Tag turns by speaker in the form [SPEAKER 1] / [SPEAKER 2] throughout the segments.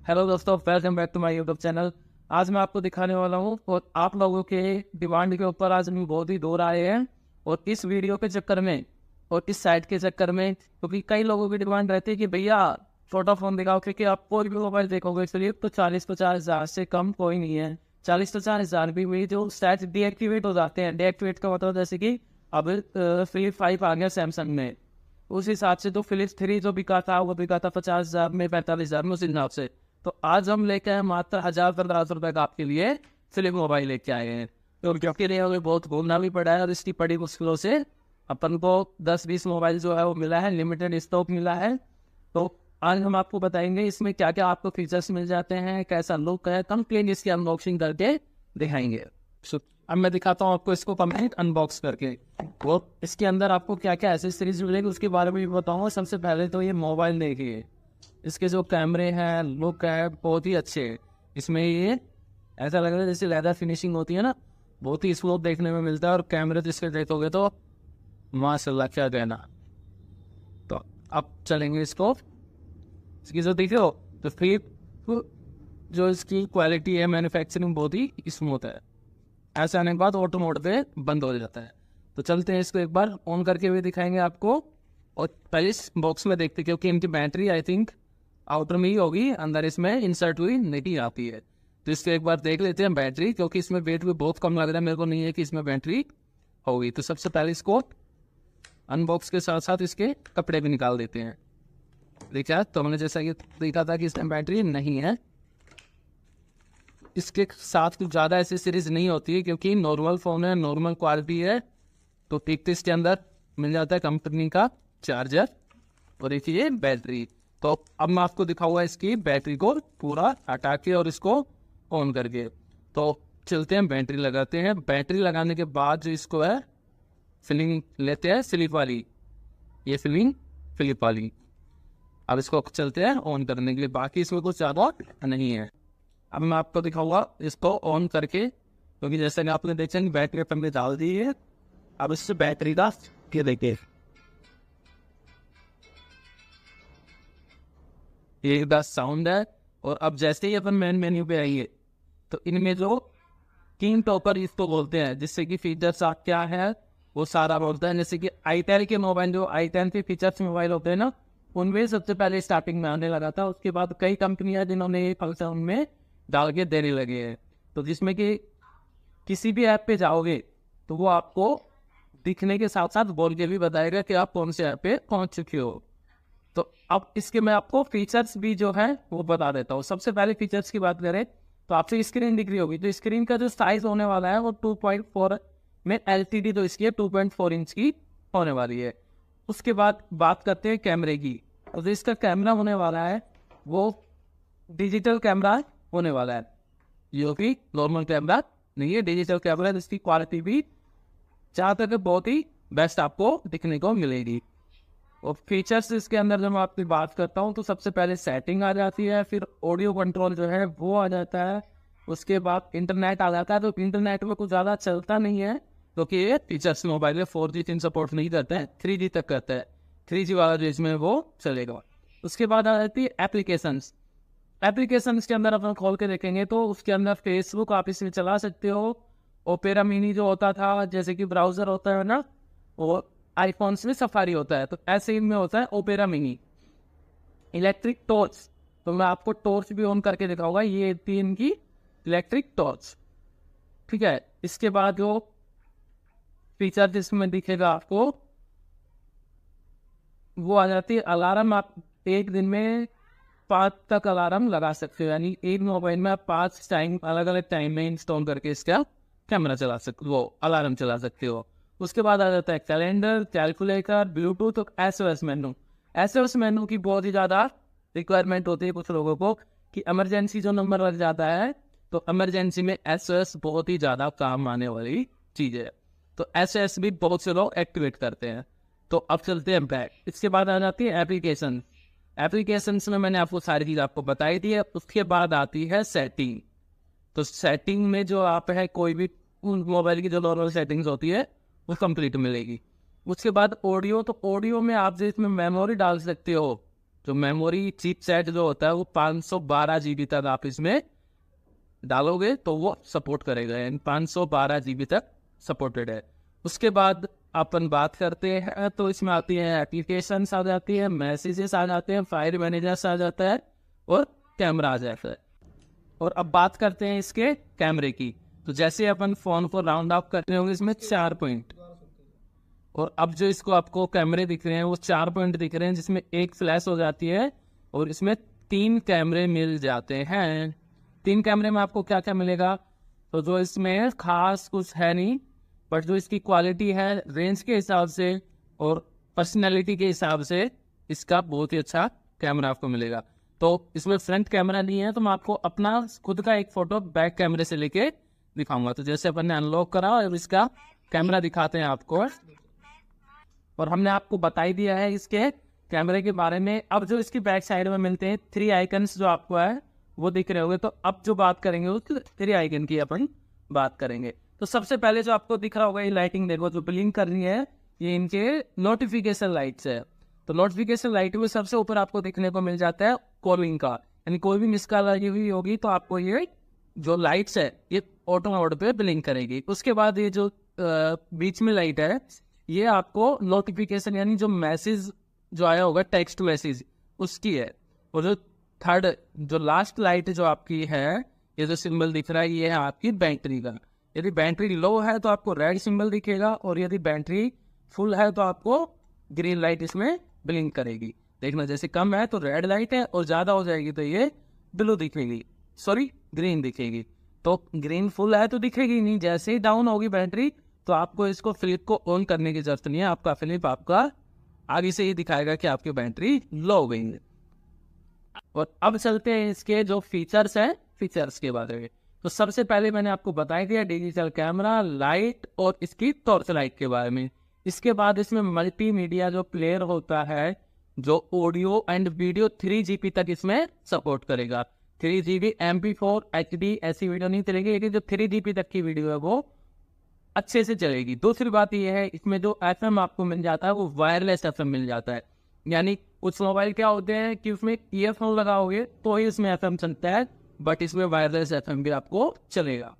[SPEAKER 1] Hello दोस्तों, welcome back to my YouTube channel. आज मैं आपको दिखाने वाला हूँ और आप लोगों के डिमांड के ऊपर आज हम बहुत ही दूर आए हैं। और इस वीडियो के चक्कर में और इस साइट के चक्कर में, क्योंकि कई लोगों की डिमांड रहती है कि भैया छोटा फ़ोन दिखाओ, क्योंकि आप कोई भी मोबाइल देखोगे सिर्फ तो 40-50 हज़ार से कम कोई नहीं है। 40-50 हज़ार भी हुई जो शायद डीएक्टिवेट हो जाते हैं। डीएक्टिवेट का मतलब जैसे कि अब फ्लिप 5 आ गया सैमसंग में, उस हिसाब से तो फिलिप्स 3 जो बिका था वो बिका था 50 हज़ार में, 45 हज़ार में, उस हिसाब से। तो आज हम लेके आए मात्र 1000-1500 रुपए का आपके लिए फिलिप मोबाइल लेके आए हैं। तो क्योंकि लिए हमें बहुत घूमना भी पड़ा है और इसकी बड़ी मुश्किलों से अपन को 10-20 मोबाइल जो है वो मिला है, लिमिटेड स्टॉक मिला है। तो आज हम आपको बताएंगे इसमें क्या क्या आपको फीचर्स मिल जाते हैं, कैसा लुक है, कंप्लीट इसकी अनबॉक्सिंग करके दिखाएंगे। अब मैं दिखाता हूँ आपको इसको कंप्लीट अनबॉक्स करके। वो इसके अंदर आपको क्या क्या एसेसरीज मिलेगी उसके बारे में भी बताऊँगा। सबसे पहले तो ये मोबाइल देखिए, इसके जो कैमरे हैं, लुक है, बहुत ही अच्छे हैं। इसमें ये ऐसा लग रहा है जैसे लेदर फिनिशिंग होती है ना, बहुत ही स्मूथ देखने में मिलता है। और कैमरे तो इसके देखोगे तो माशाल्लाह क्या कहना। तो अब चलेंगे इसको, इसकी जो देखो तो फिर जो इसकी क्वालिटी है, मैन्युफैक्चरिंग बहुत ही स्मूथ है। ऐसे आने के बाद ऑटो मोड पे बंद हो जाता है। तो चलते हैं, इसको एक बार ऑन करके भी दिखाएंगे आपको। और पहले इस बॉक्स में देखते, क्योंकि इनकी बैटरी आई थिंक आउटर में ही होगी, अंदर इसमें इंसर्ट हुई नहीं आती है। तो इसको एक बार देख लेते हैं बैटरी, क्योंकि इसमें वेट भी बहुत कम लग रहा है मेरे को, नहीं है कि इसमें बैटरी होगी। तो सबसे पहले इसको अनबॉक्स के साथ साथ इसके कपड़े भी निकाल देते हैं। देखा तो हमने जैसा कि देखा था कि इसमें बैटरी नहीं है। इसके साथ कुछ ज़्यादा एसेसरीज नहीं होती है, क्योंकि नॉर्मल फ़ोन है, नॉर्मल क्वालिटी है। तो एक तो इसके अंदर मिल जाता है कंपनी का चार्जर और एक ये बैटरी। तो अब मैं आपको दिखाऊंगा इसकी बैटरी को पूरा हटा के और इसको ऑन करके। तो चलते हैं, बैटरी लगाते हैं। बैटरी लगाने के बाद जो इसको है फिलिंग लेते हैं स्लिप वाली, ये फिलिप वाली। अब इसको चलते हैं ऑन करने के लिए, बाकी इसमें कुछ ज़्यादा नहीं है। अब मैं आपको दिखाऊंगा इसको ऑन करके, क्योंकि जैसे कि आपने देखा कि बैटरी हमने डाल दी है। अब इससे बैटरी का ये देखिए, ये का साउंड है। और अब जैसे ही अपन मेन मेन्यू पे आइए तो इनमें जो किंग टॉपर इसको बोलते हैं, जिससे कि फीचर्स आप क्या है वो सारा बोलता है। जैसे कि i10 के मोबाइल, जो i10 के फीचर्स मोबाइल होते हैं ना, उनमें सबसे पहले स्टार्टिंग में आने लगा था। उसके बाद कई कंपनियां जिन्होंने ये फंक्शन उनमें डाल के देने लगे हैं। तो जिसमें कि किसी भी ऐप पे जाओगे तो वो आपको दिखने के साथ साथ बोल के भी बताएगा कि आप कौन से ऐप पे पहुंच चुके हो। तो अब इसके मैं आपको फीचर्स भी जो है वो बता देता हूँ। सबसे पहले फीचर्स की बात करें तो आपसे स्क्रीन दिख रही होगी, तो स्क्रीन का जो साइज होने वाला है वो 2.4 में LCD तो इसकी 2.4 इंच की होने वाली है। उसके बाद बात करते हैं कैमरे की। तो जो इसका कैमरा होने वाला है वो डिजिटल कैमरा होने वाला है, जो कि नॉर्मल कैमरा नहीं है, डिजिटल कैमरा। जिसकी क्वालिटी भी जहाँ तक बहुत ही बेस्ट आपको दिखने को मिलेगी। और फीचर्स इसके अंदर जब मैं आपकी बात करता हूँ तो सबसे पहले सेटिंग आ जाती है, फिर ऑडियो कंट्रोल जो है वो आ जाता है, उसके बाद इंटरनेट आ जाता है। तो इंटरनेट में कुछ ज़्यादा चलता नहीं है, क्योंकि ये फीचर्स मोबाइल में 4G 3 सपोर्ट नहीं करता है, 3G तक करता है। 3G वाला जो इसमें वो चलेगा। उसके बाद आ जाती है एप्लीकेशंस। एप्लीकेशंस के अंदर अपन खोल के देखेंगे तो उसके अंदर फेसबुक आप इसमें चला सकते हो। ओपेरा मिनी जो होता था, जैसे कि ब्राउज़र होता है ना, वो आईफोन्स में सफारी होता है, तो ऐसे इनमें होता है ओपेरा मिनी। इलेक्ट्रिक टॉर्च, तो मैं आपको टॉर्च भी ऑन करके दिखाऊंगा। ये थी इनकी इलेक्ट्रिक टॉर्च, ठीक है। इसके बाद जो फीचर जिसमें दिखेगा आपको वो आ जाती है अलार्म। आप एक दिन में 5 तक अलार्म लगा सकते हो, यानी एक मोबाइल में आप 5 टाइम अलग अलग टाइम में इंस्टॉल करके इसका कैमरा चला सकते हो, वो अलार्म चला सकते हो। उसके बाद आ जाता है कैलेंडर, कैलकुलेटर, ब्लूटूथ और SOS मेनू। SOS मेनू की बहुत ही ज़्यादा रिक्वायरमेंट होती है कुछ लोगों को, कि इमरजेंसी जो नंबर लग जाता है तो इमरजेंसी में SOS बहुत ही ज़्यादा काम आने वाली चीज़ है। तो SOS भी बहुत से लोग एक्टिवेट करते हैं। तो अब चलते हैं बैक। इसके बाद आ जाती है एप्लीकेशन। एप्लीकेशंस में मैंने आपको सारी चीज़ आपको बताई दी है। उसके बाद आती है सेटिंग। तो सेटिंग में जो आप है कोई भी मोबाइल की जो नॉर्मल सेटिंग्स होती है वो कंप्लीट मिलेगी। उसके बाद ऑडियो, तो ऑडियो में आप जो इसमें मेमोरी डाल सकते हो जो मेमोरी चिप सेट जो होता है वो 512 GB तक आप इसमें डालोगे तो वो सपोर्ट करेगा, यानी 512 GB तक सपोर्टेड है। उसके बाद अपन बात करते हैं तो इसमें आती है एप्लीकेशंस आ जाती है, मैसेजेस आ जाते हैं, फाइल मैनेजर्स आ जाता है और कैमरा आ जाता है। और अब बात करते हैं इसके कैमरे की। तो जैसे अपन फ़ोन को राउंड अप करते होंगे इसमें 4 पॉइंट, और अब जो इसको आपको कैमरे दिख रहे हैं वो 4 पॉइंट दिख रहे हैं, जिसमें एक फ्लैश हो जाती है और इसमें 3 कैमरे मिल जाते हैं। 3 कैमरे में आपको क्या क्या मिलेगा, तो जो इसमें खास कुछ है नहीं, बट जो इसकी क्वालिटी है रेंज के हिसाब से और पर्सनैलिटी के हिसाब से इसका बहुत ही अच्छा कैमरा आपको मिलेगा। तो इसमें फ्रंट कैमरा नहीं है, तो मैं आपको अपना खुद का एक फ़ोटो बैक कैमरे से लेके दिखाऊंगा। तो जैसे अपन ने अनलॉक करा और इसका कैमरा दिखाते हैं आपको, और हमने आपको बता ही दिया है इसके कैमरे के बारे में। अब जो इसकी बैक साइड में मिलते हैं 3 आइकन्स जो आपको है वो दिख रहे होंगे, तो अब जो बात करेंगे वो 3 आइकन की अपन बात करेंगे। तो सबसे पहले जो आपको दिख रहा होगा ये लाइटिंग, देखो जो ब्लिंक कर रही है ये इनके नोटिफिकेशन लाइट्स है। तो नोटिफिकेशन लाइट में सबसे ऊपर आपको देखने को मिल जाता है कॉलिंग का, यानी कोई भी मिस कॉल लगी हुई होगी तो आपको ये जो लाइट्स है ये ऑटो मोड पे ब्लिंक करेगी। उसके बाद ये जो बीच में लाइट है ये आपको नोटिफिकेशन यानी जो मैसेज जो आया होगा टेक्स्ट मैसेज उसकी है। और जो थर्ड जो लास्ट लाइट जो आपकी है ये जो सिंबल दिख रहा है ये है आपकी बैटरी का। यदि बैटरी लो है तो आपको रेड सिंबल दिखेगा, और यदि बैटरी फुल है तो आपको ग्रीन लाइट इसमें ब्लिंक करेगी। देखना जैसे कम है तो रेड लाइट है और ज़्यादा हो जाएगी तो ये ब्लू दिखेगी, सॉरी ग्रीन दिखेगी। तो ग्रीन फुल है तो दिखेगी नहीं, जैसे ही डाउन होगी बैटरी तो आपको इसको फ्लिप को ऑन करने की जरूरत नहीं है, आपका फ्लिप आपका आगे से ही दिखाएगा कि आपकी बैटरी लो हो गई है। और अब चलते हैं इसके जो फीचर्स हैं फीचर्स के बारे में। तो सबसे पहले मैंने आपको बता दिया डिजिटल कैमरा, लाइट और इसकी टॉर्च लाइट के बारे में। इसके बाद इसमें मल्टीमीडिया जो प्लेयर होता है जो ऑडियो एंड वीडियो 3GB तक इसमें सपोर्ट करेगा। 3GB MP4 HD ऐसी वीडियो नहीं चलेगी, लेकिन जो 3GB तक की वीडियो है वो अच्छे से चलेगी। दूसरी बात यह है इसमें जो FM आपको मिल जाता है वो वायरलेस FM मिल जाता है, यानी कुछ मोबाइल क्या होते हैं कि उसमें ईयरफोन लगाओगे तो ही उसमें FM चलता है, बट इसमें वायरलेस FM भी आपको चलेगा।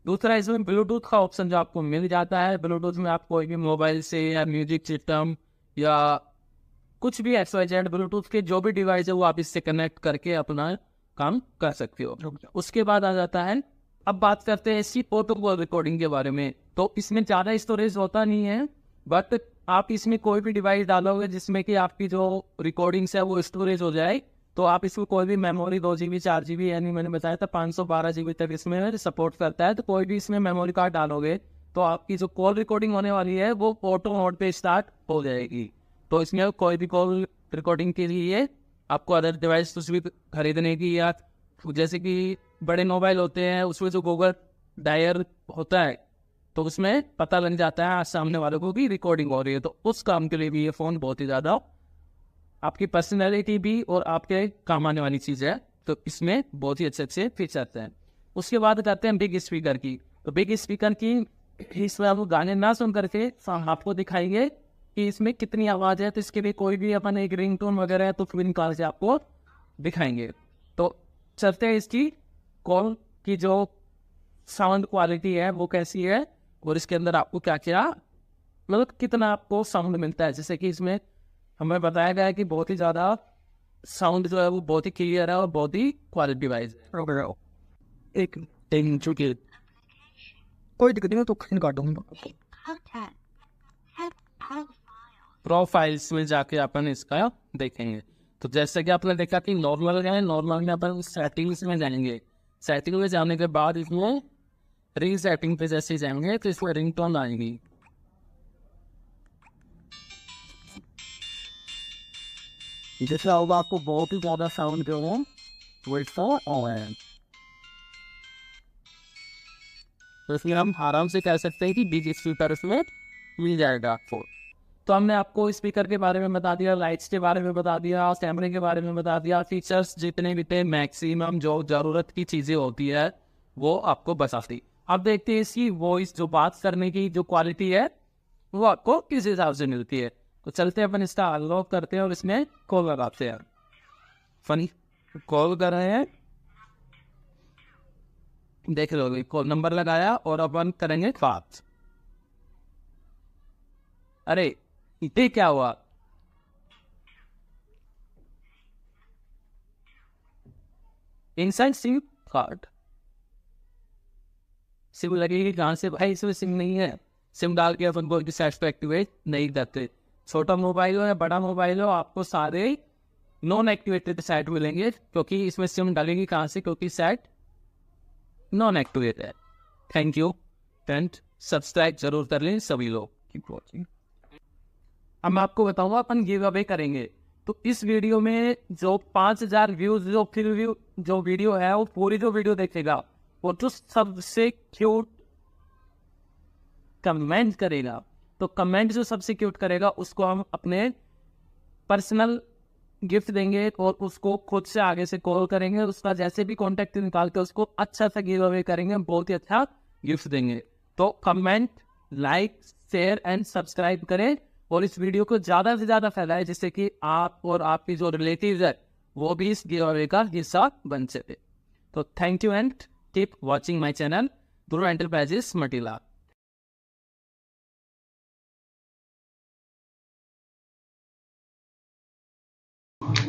[SPEAKER 1] दूसरा इसमें ब्लूटूथ का ऑप्शन जो आपको मिल जाता है। ब्लूटूथ में आप कोई भी मोबाइल से या म्यूजिक सिस्टम या कुछ भी XYZ ब्लूटूथ के जो भी डिवाइस है वो आप इससे कनेक्ट करके अपना काम कर सकते हो। उसके बाद आ जाता है, अब बात करते हैं इसकी ऑटो रिकॉर्डिंग के बारे में। तो इसमें ज़्यादा स्टोरेज होता नहीं है, बट आप इसमें कोई भी डिवाइस डालोगे जिसमें कि आपकी जो रिकॉर्डिंग्स है वो स्टोरेज हो जाए, तो आप इसमें कोई भी मेमोरी 2GB 4GB यानी मैंने बताया था 512GB तक इसमें सपोर्ट करता है, तो कोई भी इसमें मेमोरी कार्ड डालोगे तो आपकी जो कॉल रिकॉर्डिंग होने वाली है वो ऑटो मोड पे स्टार्ट हो जाएगी। तो इसमें कोई भी कॉल रिकॉर्डिंग के लिए आपको अदर डिवाइस कुछ भी खरीदने की, या जैसे कि बड़े मोबाइल होते हैं उसमें जो गूगल डायर होता है तो उसमें पता लग जाता है सामने वालों को भी रिकॉर्डिंग हो रही है, तो उस काम के लिए भी ये फ़ोन बहुत ही ज़्यादा आपकी पर्सनैलिटी भी और आपके काम आने वाली चीज़ है। तो इसमें बहुत ही अच्छे अच्छे फीचर्स हैं। उसके बाद कहते हैं बिग स्पीकर की। तो बिग स्पीकर की इसमें आप गाने ना सुन करके आपको दिखाएंगे कि इसमें कितनी आवाज़ है, तो इसके लिए कोई भी अपन एक रिंगटोन वगैरह है तो फिर निकाल से आपको दिखाएंगे। तो चलते हैं इसकी कॉल की जो साउंड क्वालिटी है वो कैसी है, और इसके अंदर आपको क्या क्या मतलब कितना आपको साउंड मिलता है। जैसे कि इसमें हमें बताया गया है कि बहुत ही ज़्यादा साउंड जो है वो बहुत ही क्लियर है और बहुत ही क्वालिटी वाइज है। एक कोई दिक्कत नहीं, तो काट दूंगा। प्रोफाइल्स में जाके अपन इसका देखेंगे। तो जैसे कि आपने देखा कि नॉर्मल है, नॉर्मल में अपन सेटिंग्स में जाएंगे। सेटिंग में जाने के बाद इसमें रिंग सेटिंग पे जैसे जाएंगे तो इसमें रिंगटोन आएगी। जैसे होगा आपको बहुत ही ज़्यादा साउंड जो है वो है, तो इसमें हम आराम से कह सकते हैं कि बिग स्पीकर इसमें मिल जाएगा आपको। तो हमने आपको स्पीकर के बारे में बता दिया, लाइट्स के बारे में बता दिया, कैमरे के बारे में बता दिया, फीचर्स जितने भी थे मैक्सिमम जो ज़रूरत की चीज़ें होती है वो आपको बता दी। अब देखते हैं इसकी वॉइस जो बात करने की जो क्वालिटी है वो आपको किस हिसाब से मिलती है। तो चलते हैं अपन इसका अनलॉक करते हैं और इसमें कॉल लगाते हैं। फनी कॉल कर रहे हैं, देख लो कॉल नंबर लगाया और अपन करेंगे बात। अरे ये क्या हुआ? इनसाइड सिम कार्ड, सिम लगेगी कहाँ से भाई? इसमें सिम नहीं है। सिम डाल के अपन को सेट पे एक्टिवेट नहीं करते। छोटा मोबाइल हो या बड़ा मोबाइल हो, आपको सारे नॉन एक्टिवेटेड सेट मिलेंगे, क्योंकि इसमें सिम डालेगी कहाँ से? क्योंकि सेट नॉन एक्टिवेटेड है। थैंक यू एंड सब्सक्राइब जरूर कर लें सभी लोग। Keep watching. अब मैं आपको बताऊंगा अपन गिव अवे करेंगे। तो इस वीडियो में जो 5000 व्यूज जो वीडियो है, वो पूरी जो वीडियो देखेगा, वो जो सबसे क्यूट कमेंट करेगा, तो कमेंट जो सबसे क्यूट करेगा उसको हम अपने पर्सनल गिफ्ट देंगे और उसको खुद से आगे से कॉल करेंगे। उसका जैसे भी कॉन्टेक्ट निकाल के उसको अच्छा सा गिव अवे करेंगे, बहुत ही अच्छा गिफ्ट देंगे। तो comment, like, share and subscribe करें और इस वीडियो को ज़्यादा से ज़्यादा फैलाएं, जिससे कि आप और आपकी जो रिलेटिव्स है वो भी इस गिव अवे का हिस्सा बन सके। तो thank you and keep watching my channel Dhruv enterprises मटीला।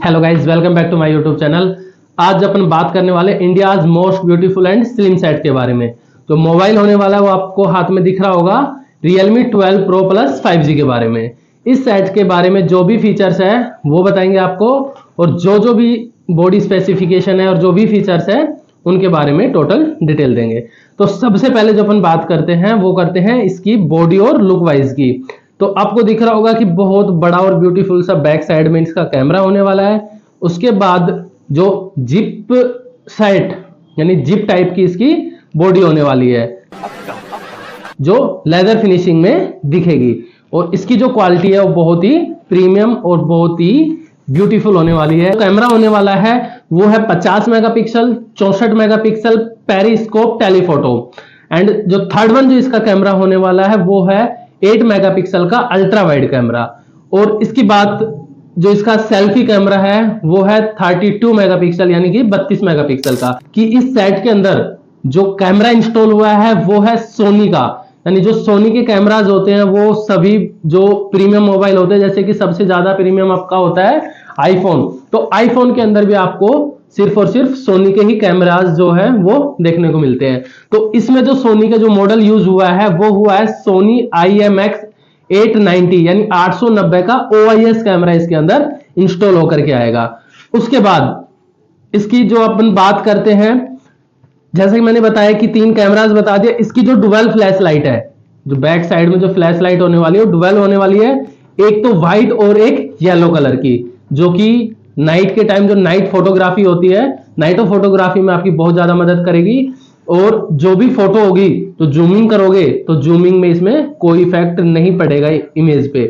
[SPEAKER 2] Hello guys, welcome back to my YouTube channel. आज अपन बात करने वाले India's most beautiful and slim set के बारे में। जो मोबाइल होने वाला है वो आपको हाथ में दिख रहा होगा, Realme 12 Pro Plus 5G के बारे में। इस सेट के बारे में जो भी फीचर्स है वो बताएंगे आपको, और जो भी बॉडी स्पेसिफिकेशन है और जो भी फीचर्स है उनके बारे में टोटल डिटेल देंगे। तो सबसे पहले जो अपन बात करते हैं वो करते हैं इसकी बॉडी और लुक वाइज की। तो आपको दिख रहा होगा कि बहुत बड़ा और ब्यूटीफुल सा बैक साइड में इसका कैमरा होने वाला है। उसके बाद जो जिप सेट यानी जिप टाइप की इसकी बॉडी होने वाली है, जो लेदर फिनिशिंग में दिखेगी, और इसकी जो क्वालिटी है वो बहुत ही प्रीमियम और बहुत ही ब्यूटीफुल होने वाली है। कैमरा होने वाला है वो है 50 megapixel, 64 megapixel periscope telephoto, and जो थर्ड वन जो इसका कैमरा होने वाला है वो है 8 मेगापिक्सल का अल्ट्रा वाइड कैमरा। और इसकी बात जो इसका सेल्फी कैमरा है वो है 32 मेगापिक्सल यानी कि 32 मेगापिक्सल का। कि इस सेट के अंदर जो कैमरा इंस्टॉल हुआ है वो है सोनी का, यानी जो सोनी के कैमराज होते हैं वो सभी जो प्रीमियम मोबाइल होते हैं, जैसे कि सबसे ज्यादा प्रीमियम आपका होता है आईफोन, तो आईफोन के अंदर भी आपको सिर्फ और सिर्फ सोनी के ही कैमराज जो है वो देखने को मिलते हैं। तो इसमें जो सोनी का जो मॉडल यूज हुआ है वो हुआ है सोनी IMX 890 यानी 890 का OIS कैमरा इसके अंदर इंस्टॉल होकर के आएगा। उसके बाद इसकी जो अपन बात करते हैं, जैसे कि मैंने बताया कि 3 कैमराज बता दिया। इसकी जो डुअल फ्लैश लाइट है, जो बैक साइड में जो फ्लैश लाइट होने वाली है वो डुअल होने वाली है, एक तो व्हाइट और एक येलो कलर की, जो कि नाइट के टाइम जो नाइट फोटोग्राफी होती है, नाइट फोटोग्राफी में आपकी बहुत ज्यादा मदद करेगी। और जो भी फोटो होगी तो जूमिंग करोगे तो जूमिंग में इसमें कोई इफेक्ट नहीं पड़ेगा इमेज पे।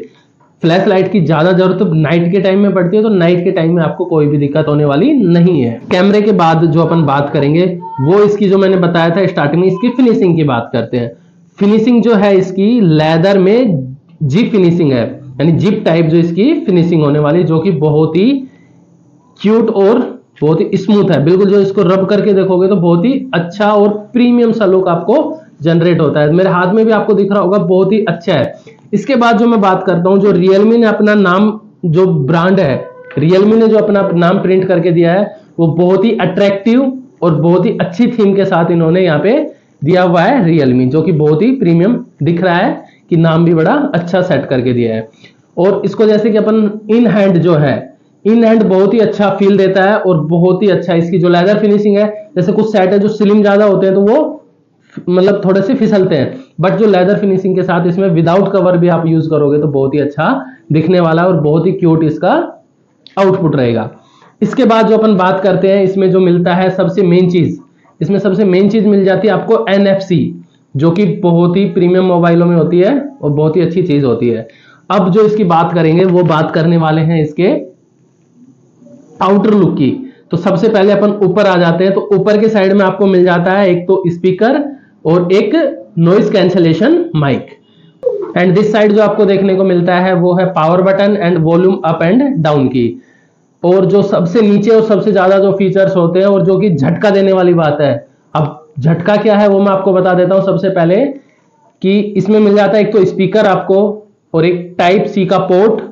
[SPEAKER 2] फ्लैश लाइट की ज्यादा जरूरत नाइट के टाइम में पड़ती है, तो नाइट के टाइम में आपको कोई भी दिक्कत होने वाली नहीं है। कैमरे के बाद जो अपन बात करेंगे वो इसकी जो मैंने बताया था स्टार्टिंग में, इसकी फिनिशिंग की बात करते हैं। फिनिशिंग जो है इसकी लेदर में जिप फिनिशिंग है, यानी जिप टाइप जो इसकी फिनिशिंग होने वाली, जो कि बहुत ही क्यूट और बहुत ही स्मूथ है। बिल्कुल जो इसको रब करके देखोगे तो बहुत ही अच्छा और प्रीमियम सा लुक आपको जनरेट होता है। मेरे हाथ में भी आपको दिख रहा होगा, बहुत ही अच्छा है। इसके बाद जो मैं बात करता हूं, जो Realme ने अपना नाम, जो ब्रांड है Realme ने जो अपना नाम प्रिंट करके दिया है वो बहुत ही अट्रैक्टिव और बहुत ही अच्छी थीम के साथ इन्होंने यहाँ पे दिया हुआ है Realme, जो कि बहुत ही प्रीमियम दिख रहा है कि नाम भी बड़ा अच्छा सेट करके दिया है। और इसको जैसे कि अपन इन हैंड जो है, इन हैंड बहुत ही अच्छा फील देता है और बहुत ही अच्छा इसकी जो लेदर फिनिशिंग है। जैसे कुछ सेट है जो स्लिम ज्यादा होते हैं तो वो मतलब थोड़े से फिसलते हैं, बट जो लेदर फिनिशिंग के साथ इसमें विदाउट कवर भी आप यूज करोगे तो बहुत ही अच्छा दिखने वाला है और बहुत ही क्यूट इसका आउटपुट रहेगा। इसके बाद जो अपन बात करते हैं, इसमें जो मिलता है सबसे मेन चीज, इसमें सबसे मेन चीज मिल जाती है आपको NFC, जो कि बहुत ही प्रीमियम मोबाइलों में होती है और बहुत ही अच्छी चीज होती है। अब जो इसकी बात करेंगे वो बात करने वाले हैं इसके आउटर लुक की। तो सबसे पहले अपन ऊपर आ जाते हैं। तो ऊपर के साइड में आपको मिल जाता है एक तो स्पीकर और एक noise cancellation mic, and this side जो आपको देखने को मिलता है वो है power button and volume up and down की। और जो सबसे नीचे और सबसे ज्यादा जो फीचर्स होते हैं और जो कि झटका देने वाली बात है, अब झटका क्या है वो मैं आपको बता देता हूं। सबसे पहले कि इसमें मिल जाता है एक तो स्पीकर आपको और एक टाइप सी का पोर्ट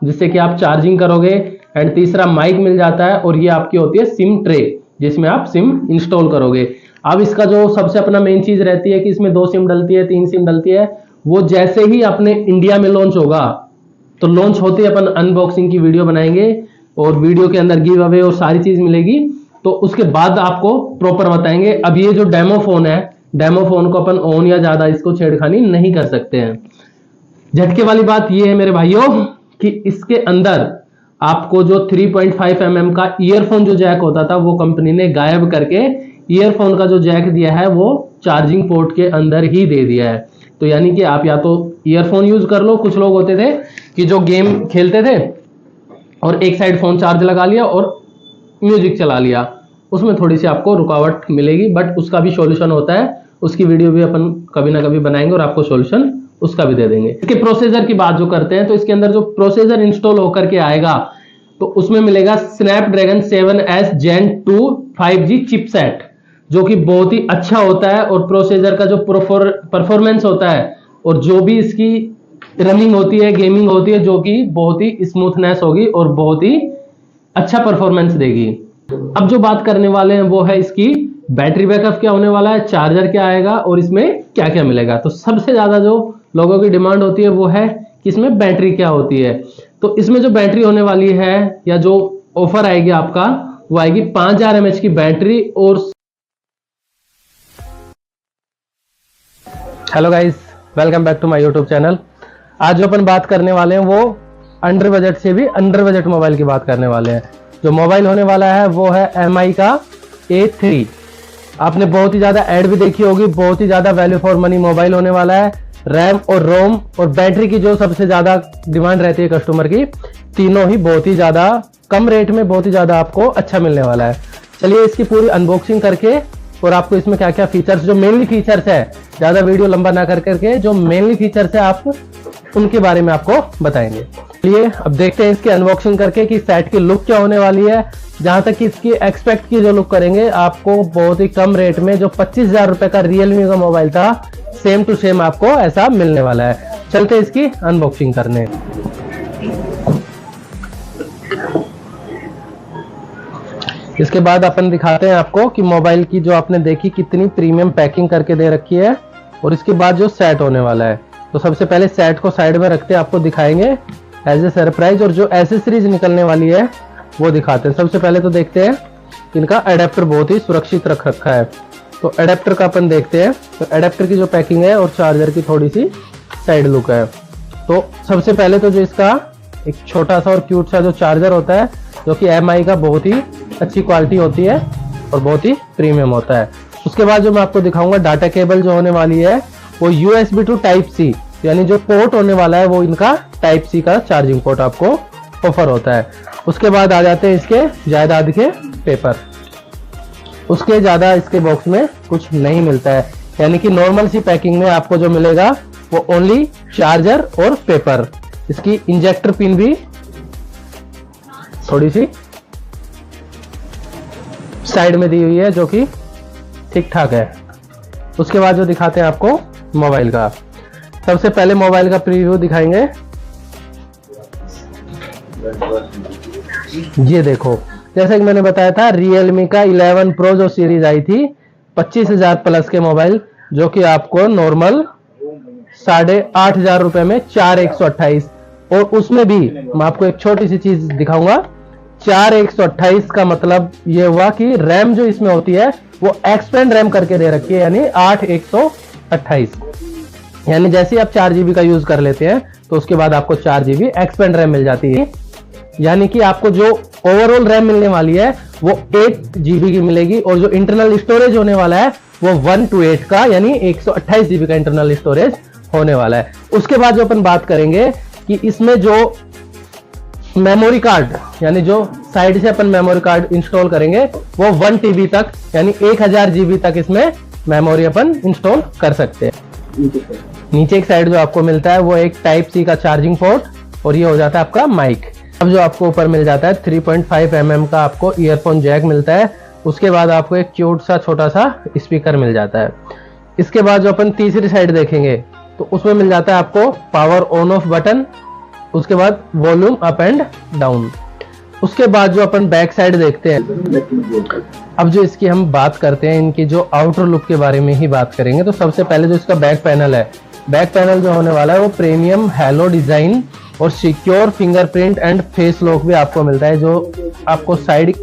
[SPEAKER 2] जिससे कि आप चार्जिंग करोगे, एंड तीसरा माइक मिल जाता है, और ये आपकी होती है सिम ट्रे जिसमें आप सिम इंस्टॉल करोगे। अब इसका जो सबसे अपना मेन चीज रहती है कि इसमें 2 सिम डलती है, 3 सिम डलती है, वो जैसे ही अपने इंडिया में लॉन्च होगा तो लॉन्च होते ही अपन अनबॉक्सिंग की वीडियो बनाएंगे और वीडियो के अंदर गिव अवे और सारी चीज मिलेगी, तो उसके बाद आपको प्रॉपर बताएंगे। अब ये जो डेमो फोन है, डेमो फोन को अपन ऑन या ज्यादा इसको छेड़खानी नहीं कर सकते हैं। झटके वाली बात ये है मेरे भाइयों कि इसके अंदर आपको जो 3.5 mm का ईयरफोन जो जैक होता था वो कंपनी ने गायब करके ईयरफोन का जो जैक दिया है वो चार्जिंग पोर्ट के अंदर ही दे दिया है। तो यानी कि आप या तो ईयरफोन यूज कर लो, कुछ लोग होते थे कि जो गेम खेलते थे और एक साइड फोन चार्ज लगा लिया और म्यूजिक चला लिया, उसमें थोड़ी सी आपको रुकावट मिलेगी, बट उसका भी सॉल्यूशन होता है। उसकी वीडियो भी अपन कभी ना कभी बनाएंगे और आपको सॉल्यूशन उसका भी दे देंगे। इसके प्रोसेसर की बात जो करते हैं तो इसके अंदर जो प्रोसेसर इंस्टॉल होकर के आएगा तो उसमें मिलेगा Snapdragon 7S Gen 2 5G chipset, जो कि बहुत ही अच्छा होता है, और प्रोसेसर का जो परफॉर्मेंस होता है और जो भी इसकी रनिंग होती है, गेमिंग होती है, जो कि बहुत ही स्मूथनेस होगी और बहुत ही अच्छा परफॉर्मेंस देगी। अब जो बात करने वाले हैं वो है इसकी बैटरी बैकअप क्या होने वाला है, चार्जर क्या आएगा और इसमें क्या क्या मिलेगा। तो सबसे ज्यादा जो लोगों की डिमांड होती है वो है कि इसमें बैटरी क्या होती है। तो इसमें जो बैटरी होने वाली है या जो ऑफर आएगी आपका वो आएगी 5000 mAh की बैटरी। और hello guys, welcome back to my YouTube channel. आज जो अपन बात करने वाले हैं वो अंडर बजट से भी अंडर बजट मोबाइल की बात करने वाले हैं। जो मोबाइल होने वाला है वो है MI का A3। आपने बहुत ही ज्यादा ऐड भी देखी होगी, बहुत ही ज्यादा वैल्यू फॉर मनी मोबाइल होने वाला है। रैम और रोम और बैटरी की जो सबसे ज्यादा डिमांड रहती है कस्टमर की, तीनों ही बहुत ही ज्यादा कम रेट में बहुत ही ज्यादा आपको अच्छा मिलने वाला है। चलिए इसकी पूरी अनबॉक्सिंग करके और आपको इसमें क्या क्या फीचर्स, जो मेनली फीचर्स है, ज्यादा वीडियो लंबा ना कर करके जो मेनली फीचर्स है आप उनके बारे में आपको बताएंगे। चलिए अब देखते हैं इसकी अनबॉक्सिंग करके कि सेट की लुक क्या होने वाली है। जहां तक कि इसकी एक्सपेक्ट की जो लुक करेंगे, आपको बहुत ही कम रेट में जो 25,000 रुपए का रियलमी का मोबाइल था, सेम टू सेम आपको ऐसा मिलने वाला है। चलते इसकी अनबॉक्सिंग करने। इसके बाद अपन दिखाते हैं आपको कि मोबाइल की जो आपने देखी कितनी प्रीमियम पैकिंग करके दे रखी है, और इसके बाद जो सेट होने वाला है। तो सबसे पहले सेट को साइड में रखते आपको दिखाएंगे एज ए सरप्राइज, और जो एसेसरीज निकलने वाली है वो दिखाते हैं। सबसे पहले तो देखते हैं इनका अडेप्टर बहुत ही सुरक्षित रख रखा है, तो अडेप्टर का अपन देखते हैं। तो अडेप्टर की जो पैकिंग है और चार्जर की थोड़ी सी साइड लुक है। तो सबसे पहले तो जो इसका एक छोटा सा और क्यूट सा जो चार्जर होता है, जो कि MI का बहुत ही अच्छी क्वालिटी होती है और बहुत ही प्रीमियम होता है। उसके बाद जो मैं आपको दिखाऊंगा डाटा केबल जो होने वाली है वो USB to Type-C, यानी जो पोर्ट होने वाला है वो इनका Type-C का चार्जिंग पोर्ट आपको ऑफर होता है। उसके बाद आ जाते हैं इसके जायदाद के पेपर। उसके ज्यादा इसके बॉक्स में कुछ नहीं मिलता है, यानी कि नॉर्मल सी पैकिंग में आपको जो मिलेगा वो ओनली चार्जर और पेपर। इसकी इंजेक्टर पिन भी थोड़ी सी साइड में दी हुई है, जो कि ठीक ठाक है। उसके बाद जो दिखाते हैं आपको मोबाइल का, सबसे पहले मोबाइल का प्रीव्यू दिखाएंगे। ये देखो, जैसे कि मैंने बताया था Realme का 11 Pro जो सीरीज आई थी 25,000 प्लस के मोबाइल, जो कि आपको नॉर्मल 8,500 रुपए में 4128, और उसमें भी मैं आपको एक छोटी सी चीज दिखाऊंगा। 4128 का मतलब ये हुआ कि रैम जो इसमें होती है वो एक्सपेंड रैम करके दे रखी है, यानी 8,128, यानी जैसे आप 4 GB का यूज कर लेते हैं तो उसके बाद आपको 4 GB एक्सपेंड रैम मिल जाती है। यानी कि आपको जो ओवरऑल रैम मिलने वाली है वो 8 GB की मिलेगी, और जो इंटरनल स्टोरेज होने वाला है वो 128 का, यानी 128 GB का इंटरनल स्टोरेज होने वाला है। उसके बाद जो अपन बात करेंगे कि इसमें जो मेमोरी कार्ड, यानी जो साइड से अपन मेमोरी कार्ड इंस्टॉल करेंगे वो 1 TB तक, यानी 1000 GB तक इसमें मेमोरी अपन इंस्टॉल कर सकते हैं। नीचे एक साइड जो आपको मिलता है वो एक Type-C का चार्जिंग पोर्ट, और ये हो जाता है आपका माइक। अब जो आपको ऊपर मिल जाता है 3.5 mm का आपको ईयरफोन जैक मिलता है। उसके बाद आपको एक क्यूट सा छोटा सा स्पीकर मिल जाता है। इसके बाद जो अपन तीसरी साइड देखेंगे तो उसमें मिल जाता है आपको पावर ऑन ऑफ बटन, उसके बाद वॉल्यूम अप एंड डाउन। उसके बाद जो अपन बैक साइड देखते हैं, अब जो इसकी हम बात करते हैं, इनकी जो आउटर लुक के बारे में ही बात करेंगे। तो सबसे पहले जो इसका बैक पैनल है, बैक पैनल जो होने वाला है वो प्रीमियम हैलो डिजाइन और secure fingerprint and face lock भी आपको मिलता है। जो आपको साइड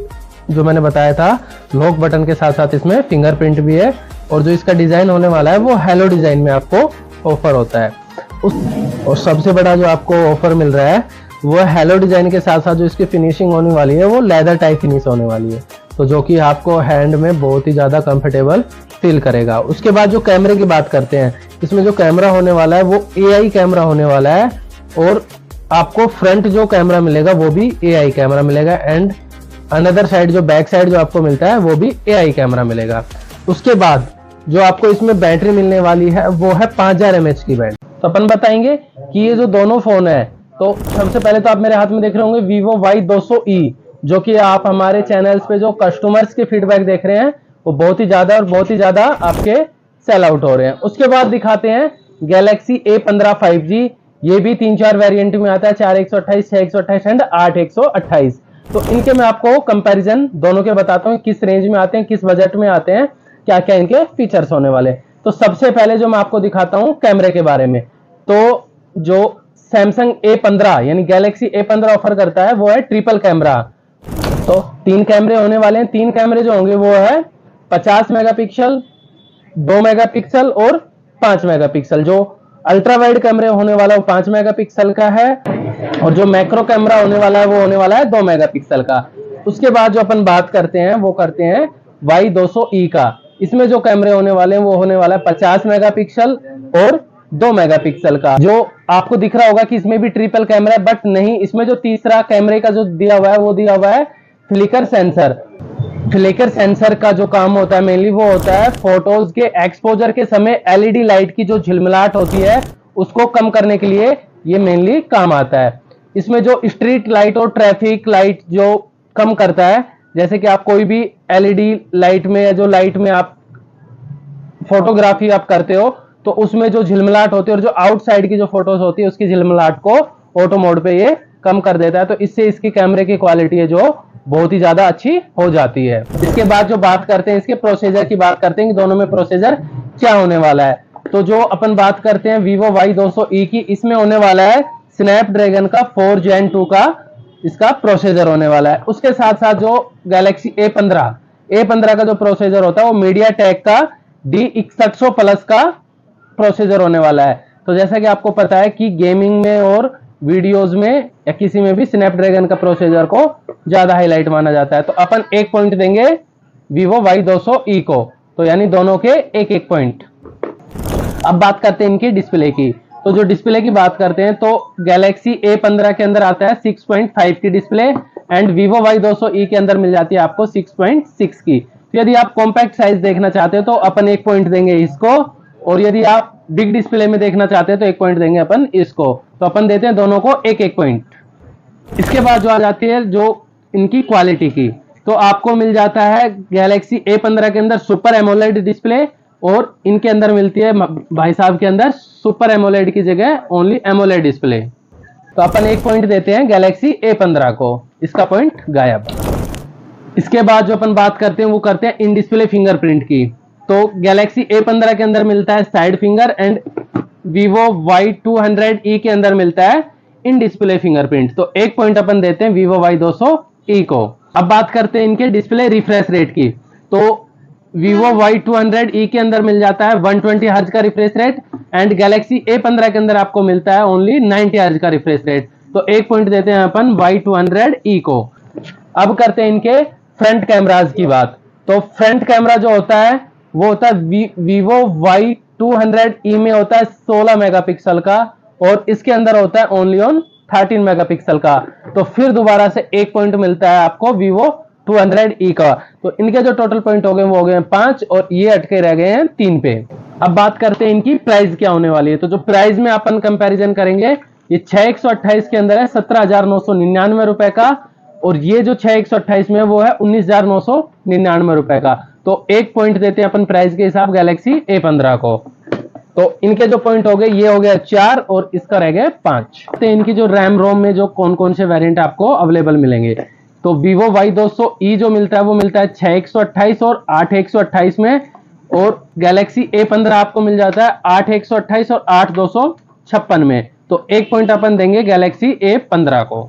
[SPEAKER 2] जो मैंने बताया था लॉक बटन के साथ साथ इसमें फिंगरप्रिंट भी है, और जो इसका डिजाइन होने वाला है वो हैलो डिजाइन में आपको ऑफर होता है। और सबसे बड़ा जो आपको ऑफर मिल रहा है वो हैलो डिजाइन के साथ साथ जो इसकी फिनिशिंग होने वाली है वो लेदर टाइप फिनिश होने वाली है, तो जो कि आपको हैंड में बहुत ही ज्यादा कंफर्टेबल फील करेगा। उसके बाद जो कैमरे की बात करते हैं, इसमें जो कैमरा होने वाला है वो AI कैमरा होने वाला है, और आपको फ्रंट जो कैमरा मिलेगा वो भी AI कैमरा मिलेगा, एंड अनदर साइड जो बैक साइड जो आपको मिलता है वो भी AI कैमरा मिलेगा। उसके बाद जो आपको इसमें बैटरी मिलने वाली है वो है 5000 mAh की बैटरी। तो अपन बताएंगे कि ये जो दोनों फोन है, तो सबसे पहले तो आप मेरे हाथ में देख रहे होंगे Vivo Y200e, जो कि आप हमारे चैनल्स पे जो कस्टमर्स के फीडबैक देख रहे हैं वो बहुत ही ज्यादा आपके सेल आउट हो रहे हैं। उसके बाद दिखाते हैं Galaxy A15 5G। ये भी 3-4 वेरिएंट में आता है, 4128, 6128 एंड 8128। तो इनके मैं आपको कंपैरिजन दोनों के बताता हूँ, किस रेंज में आते हैं, किस बजट में आते हैं, क्या क्या इनके फीचर्स होने वाले। तो सबसे पहले जो मैं आपको दिखाता हूँ कैमरे के बारे में, तो जो सैमसंग A15 यानी गैलेक्सी A15 ऑफर करता है वो है ट्रिपल कैमरा। तो 3 कैमरे होने वाले हैं। 3 कैमरे जो होंगे वो है 50 मेगापिक्सल, 2 मेगापिक्सल और 5 मेगापिक्सल। जो अल्ट्रा वाइड कैमरे होने वाला है वो 5 मेगापिक्सल का है, और जो मैक्रो कैमरा होने वाला है वो होने वाला है 2 मेगापिक्सल का। उसके बाद जो अपन बात करते हैं वो करते हैं Y200e का। इसमें जो कैमरे होने वाले हैं वो होने वाला है 50 मेगापिक्सल और 2 मेगापिक्सल का। जो आपको दिख रहा होगा कि इसमें भी ट्रिपल कैमरा है, बट नहीं, इसमें जो तीसरा कैमरे का जो दिया हुआ है वो दिया हुआ है फ्लिकर सेंसर। फ्लिकर सेंसर का जो काम होता है मेनली वो होता है फोटोज के एक्सपोजर के समय LED लाइट की जो झिलमिलाहट होती है उसको कम करने के लिए ये मेनली काम आता है। इसमें जो स्ट्रीट लाइट और ट्रैफिक लाइट जो कम करता है, जैसे कि आप कोई भी LED लाइट में या जो लाइट में आप फोटोग्राफी आप करते हो तो उसमें जो झिलमिलाहट होती है और जो आउटसाइड की जो फोटोज होती है उसकी झिलमिलाहट को ऑटो मोड पे ये कम कर देता है। तो इससे इसकी कैमरे की क्वालिटी है जो बहुत ही ज्यादा अच्छी हो जाती है। इसके बाद जो बात करते हैं इसके प्रोसीजर की बात करते हैं कि दोनों में प्रोसीजर क्या होने वाला है। तो जो अपन बात करते हैं Vivo Y200e की, इसमें होने वाला है स्नैपड्रैगन का 4 Gen 2 का इसका प्रोसीजर होने वाला है। उसके साथ साथ जो गैलेक्सी A15 का जो प्रोसीजर होता है वो मीडियाटेक का D6100 प्लस का प्रोसीजर होने वाला है। तो जैसा कि आपको पता है कि गेमिंग में और वीडियोस में या किसी में भी स्नैपड्रैगन का प्रोसीजर को ज्यादा हाईलाइट माना जाता है। तो अपन 1 पॉइंट देंगे Vivo Y200e को, तो यानी दोनों के 1-1 पॉइंट। अब बात करते हैं इनकी डिस्प्ले की। तो जो डिस्प्ले की बात करते हैं तो गैलेक्सी A15 के अंदर आता है 6.5 की डिस्प्ले, एंड Vivo Y200e के अंदर मिल जाती है आपको 6.6 की। तो यदि आप कॉम्पैक्ट साइज देखना चाहते हो तो अपन 1 पॉइंट देंगे इसको, और यदि आप बिग डिस्प्ले में देखना चाहते हैं तो 1 पॉइंट देंगे अपन इसको। तो अपन देते हैं दोनों को 1-1 पॉइंट। इसके बाद जो आ जाती है जो इनकी क्वालिटी की, तो आपको मिल जाता है गैलेक्सी A15 के अंदर सुपर एमोलेड डिस्प्ले, और इनके अंदर मिलती है भाई साहब के अंदर सुपर एमोलेड की जगह ओनली एमोलेड डिस्प्ले। तो अपन 1 पॉइंट देते हैं गैलेक्सी A15 को, इसका पॉइंट गायब। इसके बाद जो अपन बात करते हैं वो करते हैं इन डिस्प्ले फिंगरप्रिंट की। तो गैलेक्सी A15 के अंदर मिलता है side finger, and Vivo Y200e के अंदर मिलता है इन डिस्प्ले फिंगरप्रिंट। तो 1 पॉइंट अपन देते हैं Vivo Y200e को। अब बात करते हैं इनके डिस्प्ले रिफ्रेश रेट की। तो Vivo Y200e के अंदर मिल जाता है 120 हर्ट्ज का refresh rate, and Galaxy A15 के अंदर आपको मिलता है ओनली 90 हर्ट्ज का रिफ्रेश रेट। तो 1 पॉइंट देते हैं अपन Y200e को। अब करते हैं इनके फ्रंट कैमराज की बात। तो फ्रंट कैमरा जो होता है वो होता है Vivo Y200e में होता है 16 मेगापिक्सल का, और इसके अंदर होता है ओनली ऑन 13 मेगापिक्सल का। तो फिर दोबारा से 1 पॉइंट मिलता है आपको Vivo 200e का। तो इनके जो टोटल पॉइंट हो गए वो हो गए 5, और ये अटके रह गए हैं 3 पे। अब बात करते हैं इनकी प्राइस क्या होने वाली है। तो जो प्राइस में अपन कंपैरिजन करेंगे ये 6128 के अंदर है 17,999 रुपए का, और ये जो 6128 में है वो है 19,999 रुपए का। तो 1 पॉइंट देते हैं अपन प्राइस के हिसाब गैलेक्सी A15 को। तो इनके जो पॉइंट हो गए, ये हो गया 4 और इसका रह गया 5। तो इनकी जो रैम रोम में जो कौन कौन से वेरिएंट आपको अवेलेबल मिलेंगे, तो Vivo Y200e जो मिलता है वो मिलता है 6128 और 8128 में, और गैलेक्सी A15 आपको मिल जाता है 8128 और 8256 में। तो 1 पॉइंट अपन देंगे गैलेक्सी A15 को।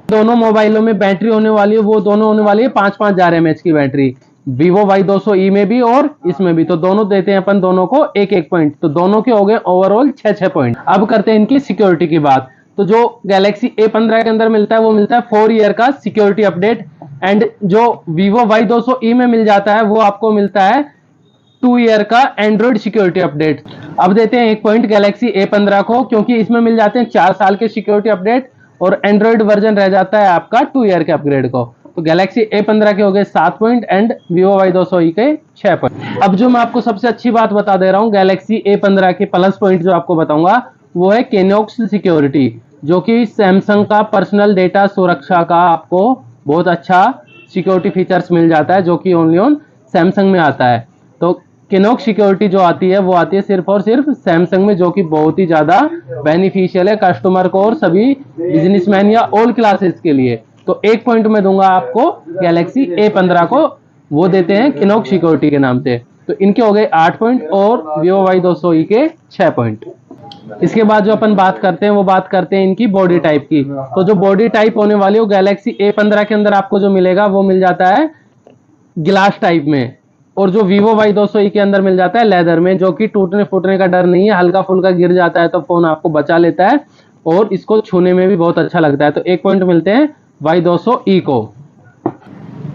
[SPEAKER 2] दोनों मोबाइलों में बैटरी होने वाली है, वो दोनों होने वाली है 5,500 mAh की बैटरी, Vivo Y200e में भी और इसमें भी। तो दोनों देते हैं अपन दोनों को 1-1 पॉइंट, तो दोनों के हो गए ओवरऑल 6-6 पॉइंट। अब करते हैं इनकी सिक्योरिटी की बात। तो जो गैलेक्सी A15 के अंदर मिलता है वो मिलता है 4 ईयर का सिक्योरिटी अपडेट, एंड जो Vivo Y200e में मिल जाता है वो आपको मिलता है 2 ईयर का एंड्रॉइड सिक्योरिटी अपडेट। अब देते हैं 1 पॉइंट गैलेक्सी A15 को, क्योंकि इसमें मिल जाते हैं 4 साल के सिक्योरिटी अपडेट और एंड्रॉइड वर्जन रह जाता है आपका 2 ईयर के अपग्रेड को। तो गैलेक्सी A15 के हो गए 7 पॉइंट एंड Vivo Y200e के 6 पॉइंट। अब जो मैं आपको सबसे अच्छी बात बता दे रहा हूं गैलेक्सी A15 के प्लस पॉइंट जो आपको बताऊंगा वो है केनोक्स सिक्योरिटी, जो कि सैमसंग का पर्सनल डेटा सुरक्षा का आपको बहुत अच्छा सिक्योरिटी फीचर्स मिल जाता है, जो कि ओनली ऑन सैमसंग में आता है। तो केनोक सिक्योरिटी जो आती है वो आती है सिर्फ और सिर्फ सैमसंग में, जो कि बहुत ही ज्यादा बेनिफिशियल है कस्टमर को और सभी बिजनेसमैन या ऑल क्लासेस के लिए। तो 1 पॉइंट में दूंगा आपको गैलेक्सी A15 को, वो देते हैं केनोक सिक्योरिटी के नाम से। तो इनके हो गए 8 पॉइंट और Vivo Y200e के 6 पॉइंट। इसके बाद जो अपन बात करते हैं वो बात करते हैं इनकी बॉडी टाइप की। तो जो बॉडी टाइप होने वाली है गैलेक्सी A15 के अंदर आपको जो मिलेगा वो मिल जाता है ग्लास टाइप में, और जो Vivo Y200e के अंदर मिल जाता है लेदर में, जो कि टूटने फूटने का डर नहीं है, हल्का फुल्का गिर जाता है तो फोन आपको बचा लेता है और इसको छूने में भी बहुत अच्छा लगता है। तो 1 पॉइंट मिलते हैं Y200e को।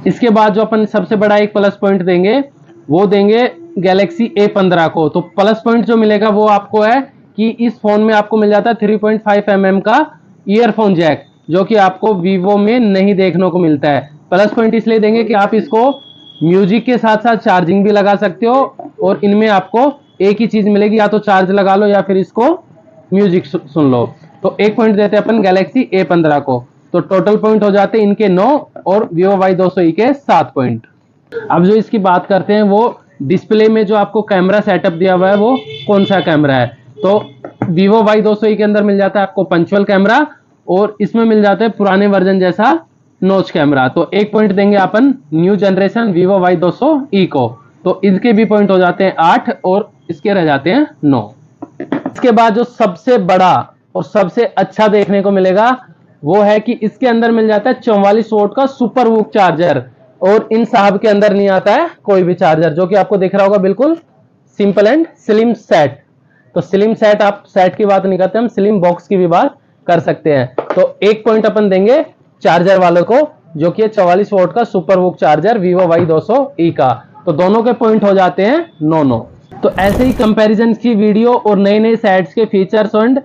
[SPEAKER 2] इसके बाद जो अपन सबसे बड़ा एक प्लस पॉइंट देंगे वो देंगे गैलेक्सी A15 को। तो प्लस पॉइंट जो मिलेगा वो आपको है कि इस फोन में आपको मिल जाता है 3.5 mm का ईयरफोन जैक, जो कि आपको Vivo में नहीं देखने को मिलता है। प्लस पॉइंट इसलिए देंगे कि आप इसको म्यूजिक के साथ साथ चार्जिंग भी लगा सकते हो, और इनमें आपको एक ही चीज मिलेगी, या तो चार्ज लगा लो या फिर इसको म्यूजिक सुन लो। तो 1 पॉइंट देते हैं अपन गैलेक्सी A15 को। तो टोटल पॉइंट हो जाते हैं इनके 9 और Vivo Y200e के 7 पॉइंट। अब जो इसकी बात करते हैं वो डिस्प्ले में जो आपको कैमरा सेटअप दिया हुआ है वो कौन सा कैमरा है। तो Vivo Y200e के अंदर मिल जाता है आपको पंचुअल कैमरा, और इसमें मिल जाता है पुराने वर्जन जैसा नोच कैमरा। तो 1 पॉइंट देंगे अपन न्यू जनरेशन Vivo Y200e को। तो इसके भी पॉइंट हो जाते हैं 8 और इसके रह जाते हैं 9। इसके बाद जो सबसे बड़ा और सबसे अच्छा देखने को मिलेगा वो है कि इसके अंदर मिल जाता है 44 वोल्ट का सुपर वूक चार्जर, और इन साहब के अंदर नहीं आता है कोई भी चार्जर, जो कि आपको दिख रहा होगा बिल्कुल सिंपल एंड स्लिम सेट। तो स्लिम सेट, आप सेट की बात नहीं करते, हम स्लिम बॉक्स की भी बात कर सकते हैं। तो 1 पॉइंट अपन देंगे चार्जर वालों को, जो कि 44 वोल्ट का super VOOC charger Vivo Y200e का। तो दोनों के पॉइंट हो जाते हैं 9-9। तो ऐसे ही कंपैरिजन की वीडियो और नए नए सेट्स के फीचर्स एंड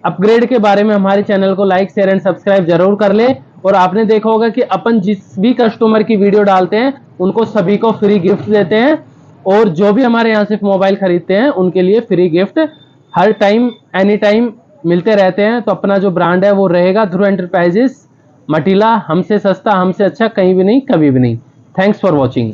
[SPEAKER 2] अपग्रेड के बारे में हमारे चैनल को लाइक शेयर एंड सब्सक्राइब जरूर कर ले। और आपने देखा होगा कि अपन जिस भी कस्टमर की वीडियो डालते हैं उनको सभी को फ्री गिफ्ट देते हैं, और जो भी हमारे यहाँ से मोबाइल खरीदते हैं उनके लिए फ्री गिफ्ट हर टाइम एनी टाइम मिलते रहते हैं। तो अपना जो ब्रांड है वो रहेगा ध्रुव एंटरप्राइजेस मटीला, हमसे सस्ता हमसे अच्छा कहीं भी नहीं कभी भी नहीं। Thanks for watching.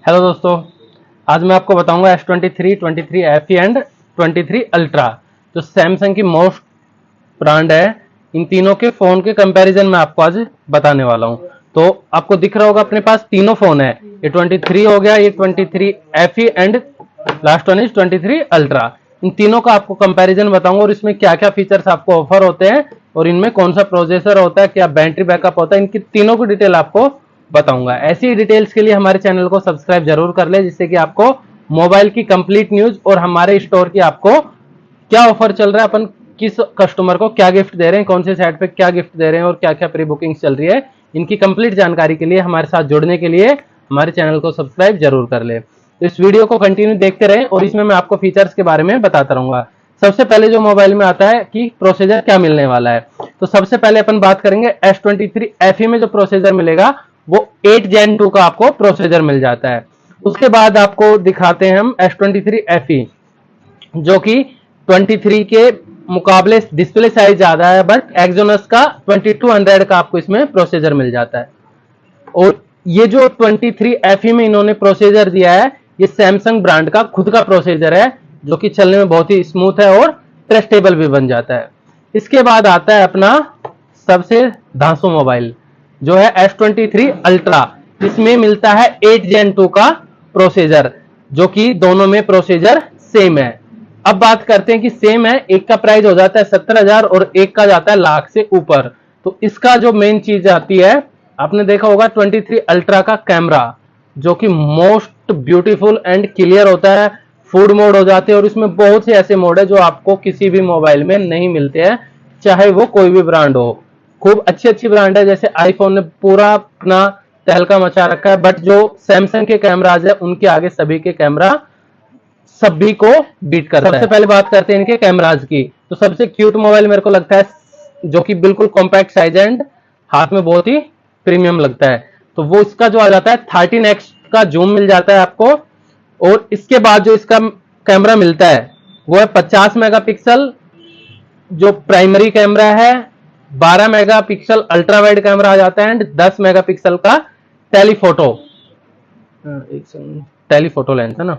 [SPEAKER 2] हेलो दोस्तों, आज मैं आपको बताऊंगा S23, 23 FE एंड 23 अल्ट्रा जो सैमसंग की मोस्ट ब्रांड है। इन तीनों के फोन के कंपैरिजन में आपको आज बताने वाला हूं। तो आपको दिख रहा होगा अपने पास तीनों फोन है, ये 23 हो गया, ये 23 FE and last one is 23 ultra. इन तीनों का आपको कंपैरिजन बताऊंगा और इसमें क्या क्या फीचर्स आपको ऑफर होते हैं और इनमें कौन सा प्रोसेसर होता है, क्या बैटरी बैकअप होता है, इनकी तीनों की डिटेल आपको बताऊंगा। ऐसी डिटेल्स के लिए हमारे चैनल को सब्सक्राइब जरूर कर ले, जिससे कि आपको मोबाइल की कंप्लीट न्यूज और हमारे स्टोर की आपको क्या ऑफर चल रहा है, अपन किस कस्टमर को क्या गिफ्ट दे रहे हैं, कौन से साइट पे क्या गिफ्ट दे रहे हैं और क्या क्या प्री बुकिंग चल रही है, इनकी कंप्लीट जानकारी के लिए हमारे साथ जुड़ने के लिए हमारे चैनल को सब्सक्राइब जरूर कर ले। तो इस वीडियो को कंटिन्यू देखते रहें और इसमें मैं आपको फीचर्स के बारे में बताता रहूंगा। सबसे पहले जो मोबाइल में आता है कि प्रोसेसर क्या मिलने वाला है, तो सबसे पहले अपन बात करेंगे S23 FE में जो प्रोसेसर मिलेगा वो 8 Gen 2 का आपको प्रोसेसर मिल जाता है। उसके बाद आपको दिखाते हैं हम S23 FE जो कि 23 के मुकाबले डिस्प्ले साइज ज्यादा है, बट एक्सोनस का 2200 का आपको इसमें प्रोसेसर मिल जाता है। और ये जो 23 FE में इन्होंने प्रोसेसर दिया है, ये सैमसंग ब्रांड का खुद का प्रोसेसर है जो कि चलने में बहुत ही स्मूथ है और ट्रस्टेबल भी बन जाता है। इसके बाद आता है अपना सबसे धांसू मोबाइल जो है S23 अल्ट्रा। इसमें मिलता है 8 Gen 2 का प्रोसेसर जो कि दोनों में प्रोसेसर सेम है। अब बात करते हैं कि सेम है, एक का प्राइस हो जाता है 70,000 और एक का जाता है लाख से ऊपर। तो इसका जो मेन चीज आती है, आपने देखा होगा 23 अल्ट्रा का कैमरा जो कि मोस्ट ब्यूटीफुल एंड क्लियर होता है, फूड मोड हो जाते हैं और इसमें बहुत से ऐसे मोड है जो आपको किसी भी मोबाइल में नहीं मिलते हैं, चाहे वो कोई भी ब्रांड हो। खूब अच्छी अच्छी ब्रांड है, जैसे आईफोन ने पूरा अपना तहलका मचा रखा है, बट जो सैमसंग के कैमराज है उनके आगे सभी के कैमरा सभी को बीट करता है। सबसे पहले बात करते हैं इनके कैमराज की, तो सबसे क्यूट मोबाइल मेरे को लगता है जो कि बिल्कुल कॉम्पैक्ट साइज एंड हाथ में बहुत ही प्रीमियम लगता है, तो वो इसका जो आ जाता है 13x का जूम मिल जाता है आपको। और इसके बाद जो इसका कैमरा मिलता है वो है 50 मेगापिक्सल जो प्राइमरी कैमरा है, 12 मेगापिक्सल अल्ट्रा वाइड कैमरा आ जाता है एंड 10 मेगापिक्सल का टेलीफोटो लेंस है ना।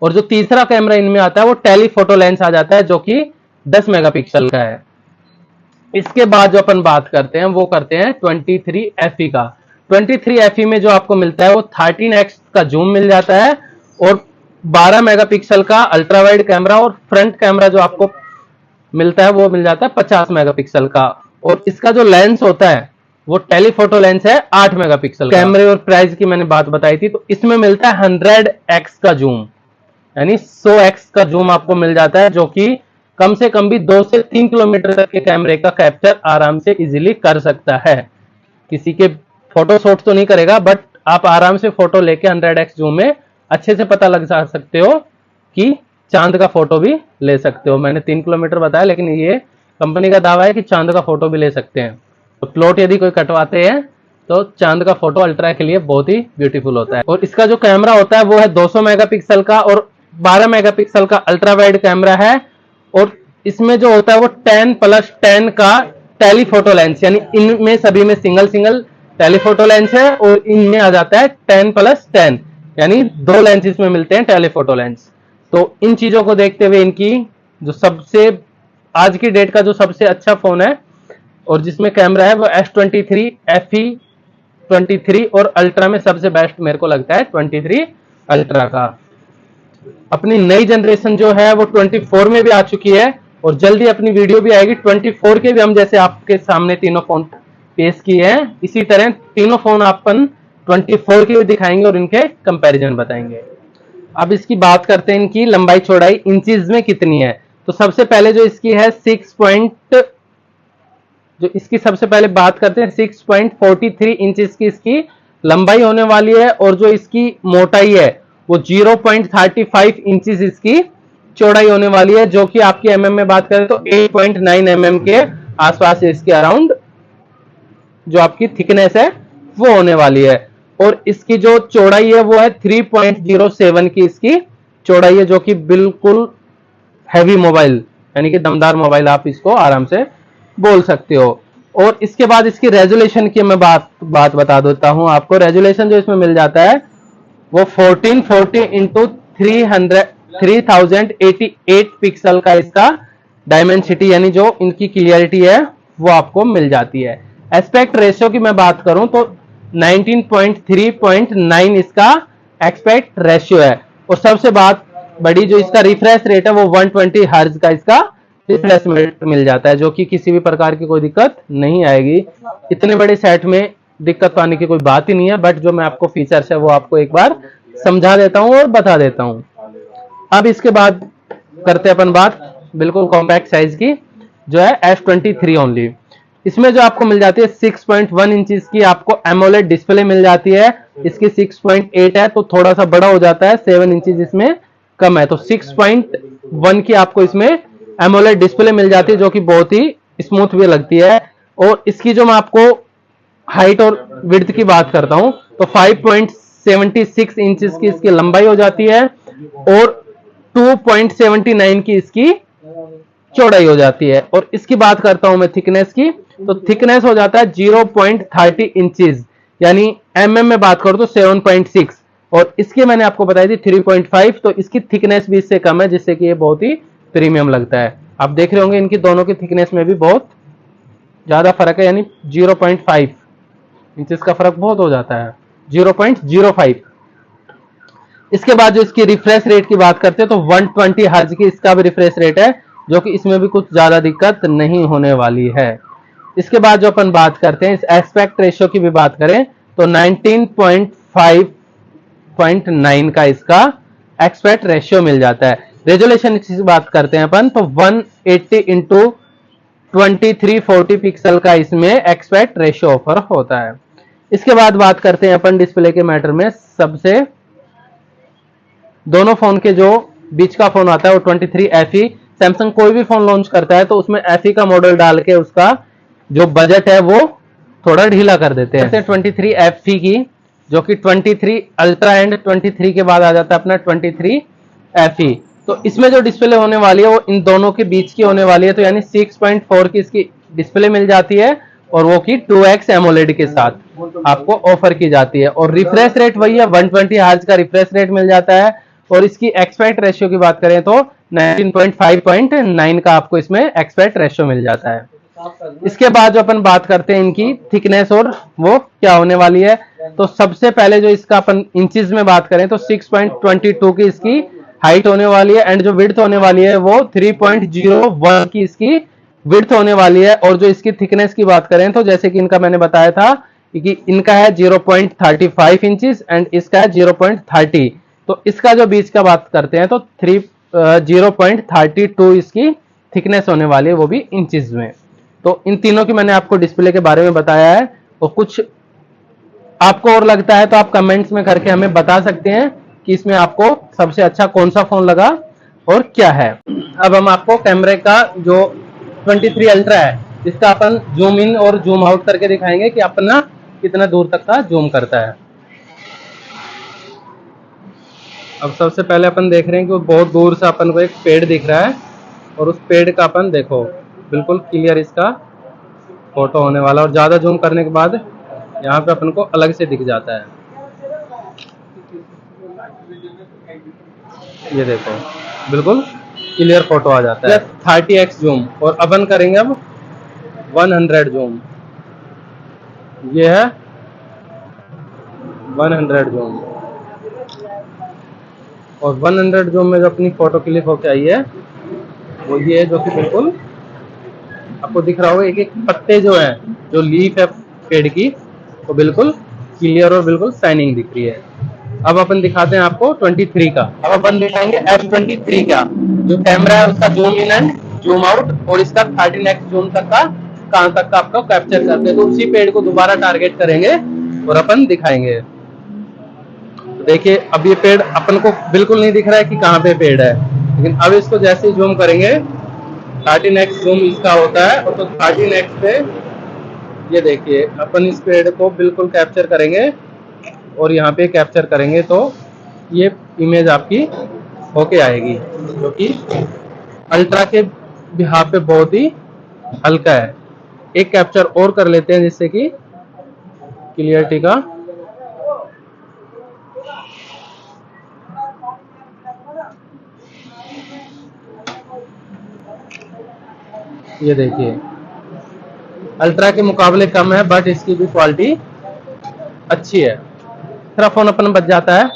[SPEAKER 2] और जो तीसरा कैमरा इनमें आता है वो टेलीफोटो लेंस आ जाता है जो कि 10 मेगापिक्सल का है। इसके बाद जो अपन बात करते हैं वो करते हैं 23 FE का। 23 FE में जो आपको मिलता है वो 13x का जूम मिल जाता है और 12 मेगापिक्सल का अल्ट्रा वाइड कैमरा और फ्रंट कैमरा जो आपको मिलता है वो मिल जाता है 50 मेगापिक्सल का। और इसका जो लेंस होता है वो टेलीफोटो लेंस है 8 मेगापिक्सल का। कैमरे और प्राइस की मैंने बात बताई थी, तो इसमें मिलता है 100x का जूम, यानी 100x का जूम आपको मिल जाता है जो कि कम से कम भी 2 से 3 किलोमीटर तक के कैमरे का कैप्चर आराम से इजीली कर सकता है। किसी के फोटो शॉट तो नहीं करेगा, बट आप आराम से फोटो लेके 100x जूम में अच्छे से पता लग सकते हो कि चांद का फोटो भी ले सकते हो। मैंने 3 किलोमीटर बताया, लेकिन ये कंपनी का दावा है कि चांद का फोटो भी ले सकते हैं। तो प्लॉट यदि कोई कटवाते हैं तो चांद का फोटो अल्ट्रा के लिए बहुत ही ब्यूटीफुल होता है। और इसका जो कैमरा होता है वो है 200 मेगापिक्सल का और 12 मेगापिक्सल का अल्ट्रा वाइड कैमरा है। और इसमें जो होता है वो 10+10 का टेलीफोटो लेंस, यानी इनमें सभी में सिंगल सिंगल टेलीफोटो लेंस है और इनमें आ जाता है 10+10, यानी 2 लेंस इसमें मिलते हैं टेलीफोटो लेंस। तो इन चीजों को देखते हुए इनकी जो सबसे आज की डेट का जो सबसे अच्छा फोन है और जिसमें कैमरा है वो S23 FE 23 और अल्ट्रा में सबसे बेस्ट मेरे को लगता है 23 अल्ट्रा का। अपनी नई जनरेशन जो है वो 24 में भी आ चुकी है और जल्दी अपनी वीडियो भी आएगी 24 के भी। हम जैसे आपके सामने तीनों फोन पेश किए हैं, इसी तरह तीनों फोन अपन 24 के भी दिखाएंगे और इनके कंपैरिजन बताएंगे। अब इसकी बात करते हैं इनकी लंबाई चौड़ाई इंचेस में कितनी है। तो सबसे पहले जो इसकी है सबसे पहले बात करते हैं 6.43 इंचेस की इसकी लंबाई होने वाली है और जो इसकी मोटाई है वो 0.35 इंचेस इसकी चौड़ाई होने वाली है, जो कि आपकी mm में बात करें तो 8.9 mm के आसपास इसके अराउंड जो आपकी थिकनेस है वो होने वाली है। और इसकी जो चौड़ाई है वो है 3.07 की इसकी चौड़ाई है, जो कि बिल्कुल हैवी मोबाइल यानी कि दमदार मोबाइल आप इसको आराम से बोल सकते हो। और इसके बाद इसकी रेजोल्यूशन की मैं बात बता देता हूं आपको। रेजोल्यूशन जो इसमें मिल जाता है वो 1440 इंटू 3088 पिक्सल का इसका डायमेंसिटी यानी जो इनकी क्लियरिटी है वो आपको मिल जाती है। एस्पेक्ट रेशियो की मैं बात करूं तो 19.3.9 इसका एस्पेक्ट रेशियो है। और सबसे बात बड़ी जो इसका रिफ्रेश रेट है वो 120 हर्ट्ज का इसका रिफ्रेश रेट मिल जाता है, जो कि किसी भी प्रकार की कोई दिक्कत नहीं आएगी। इतने बड़े सेट में दिक्कत आने की कोई बात ही नहीं है, बट जो मैं आपको फीचर्स है वो आपको एक बार समझा देता हूं और बता देता हूं। अब इसके बाद करते हैं अपन बात बिल्कुल कॉम्पैक्ट साइज की, जो है S23 ओनली। इसमें जो आपको मिल जाती है 6.1 इंचेस की आपको एमोलेड डिस्प्ले मिल जाती है। इसकी 6.8 है तो थोड़ा सा बड़ा हो जाता है, 7 इंचेस इसमें कम है, तो 6.1 की आपको इसमें एमोलेड डिस्प्ले मिल जाती है, जो कि बहुत ही स्मूथ भी लगती है। और इसकी जो मैं आपको हाइट और विड्थ की बात करता हूं तो 5.76 इंचेस की इसकी लंबाई हो जाती है और 2.79 की इसकी चौड़ाई हो जाती है। और इसकी बात करता हूं मैं थिकनेस की, तो थिकनेस हो जाता है 0.30 इंचेस, यानी mm में बात करूं तो 7.6, और इसकी मैंने आपको बताई थी 3.5, तो इसकी थिकनेस भी इससे कम है, जिससे कि ये बहुत ही प्रीमियम लगता है। आप देख रहे होंगे इनकी दोनों की थिकनेस में भी बहुत ज्यादा फर्क है, यानी 0.5 इंचेस का फर्क बहुत हो जाता है, 0.05। इसके बाद जो इसकी रिफ्रेश रेट की बात करते हैं तो 120 हर्ट्ज की इसका भी रिफ्रेश रेट है, जो कि इसमें भी कुछ ज्यादा दिक्कत नहीं होने वाली है। इसके बाद जो अपन बात करते हैं इस एस्पेक्ट रेशियो की भी बात करें तो 19.5.9 का इसका एस्पेक्ट रेशियो मिल जाता है। रेजोल्यूशन की बात करते हैं अपन तो 180 इंटू 2340 पिक्सल का इसमें एस्पेक्ट रेशियो ऑफर होता है। इसके बाद बात करते हैं अपन डिस्प्ले के मैटर में, सबसे दोनों फोन के जो बीच का फोन आता है वो 23 FE। सैमसंग कोई भी फोन लॉन्च करता है तो उसमें FE का मॉडल डाल के उसका जो बजट है वो थोड़ा ढीला कर देते हैं। 23 FE की, जो कि 23 अल्ट्रा एंड 23 के बाद आ जाता है अपना 23 FE। तो इसमें जो डिस्प्ले होने वाली है वो इन दोनों के बीच की होने वाली है, तो यानी 6.4 की इसकी डिस्प्ले मिल जाती है और वो की 2x एमोलेड के साथ आपको ऑफर की जाती है। और रिफ्रेश रेट वही है, 120 हर्ट्ज का रिफ्रेश रेट मिल जाता है। और इसकी एस्पेक्ट रेशियो की बात करें तो 19.5.9 का आपको इसमें एस्पेक्ट रेशियो मिल जाता है। इसके बाद जो अपन बात करते हैं इनकी थिकनेस और वो क्या होने वाली है, तो सबसे पहले जो इसका अपन इंचेस में बात करें तो 6.22 की इसकी हाइट होने वाली है, एंड जो विड्थ होने वाली है वो 3.01 की इसकी विड्थ होने वाली है। और जो इसकी थिकनेस की बात करें तो जैसे कि इनका मैंने बताया था कि इनका है 0.35 इंचेस एंड इसका है 0.30, तो इसका जो बीच का बात करते हैं तो 0.32 इसकी थिकनेस होने वाली है, वो भी इंचेस में। तो इन तीनों की मैंने आपको डिस्प्ले के बारे में बताया है, और कुछ आपको और लगता है तो आप कमेंट्स में करके हमें बता सकते हैं कि इसमें आपको सबसे अच्छा कौन सा फोन लगा और क्या है। अब हम आपको कैमरे का जो 23 अल्ट्रा है इसका अपन जूम इन और जूम आउट करके दिखाएंगे कि अपना कितना दूर तक का जूम करता है। अब सबसे पहले अपन देख रहे हैं कि बहुत दूर से अपन को एक पेड़ दिख रहा है, और उस पेड़ का अपन देखो बिल्कुल क्लियर इसका फोटो होने वाला, और ज्यादा जूम करने के बाद यहाँ पे अपन को अलग से दिख जाता है। ये देखो बिल्कुल क्लियर फोटो आ जाता है। 30x जूम, और अपन करेंगे अब 100 जूम। ये है 100 जूम, और 100 जूम में जो अपनी फोटो क्लिक होके आई है वो ये है, जो कि बिल्कुल आपको दिख रहा होगा एक एक पत्ते जो है, जो लीफ है पेड़ की, वो बिल्कुल क्लियर और बिल्कुल शाइनिंग दिख रही है। अब अपन दिखाते हैं आपको 23 का। अब अपन दिखाएंगे S23 का जो कैमरा है उसका zoom in and zoom out, और इसका 13x जूम तक का कहां तक का आपको कैप्चर करते हैं। तो उसी पेड़ को दोबारा टारगेट करेंगे और अपन दिखाएंगे। देखिए अब ये पेड़ अपन को बिल्कुल नहीं दिख रहा है कि कहाँ पे पेड़ है, लेकिन अब इसको जैसे ही जूम करेंगे 13x जूम इसका होता है, और तो 13x पे ये देखिए अपन इस पेड़ को बिल्कुल कैप्चर करेंगे और यहाँ पे कैप्चर करेंगे तो ये इमेज आपकी होके आएगी, जो कि अल्ट्रा के बिहार पे बहुत ही हल्का है। एक कैप्चर और कर लेते हैं जिससे कि क्लियरिटी का ये देखिए अल्ट्रा के मुकाबले कम है, बट इसकी भी क्वालिटी अच्छी है। तीसरा फोन अपना बच जाता है।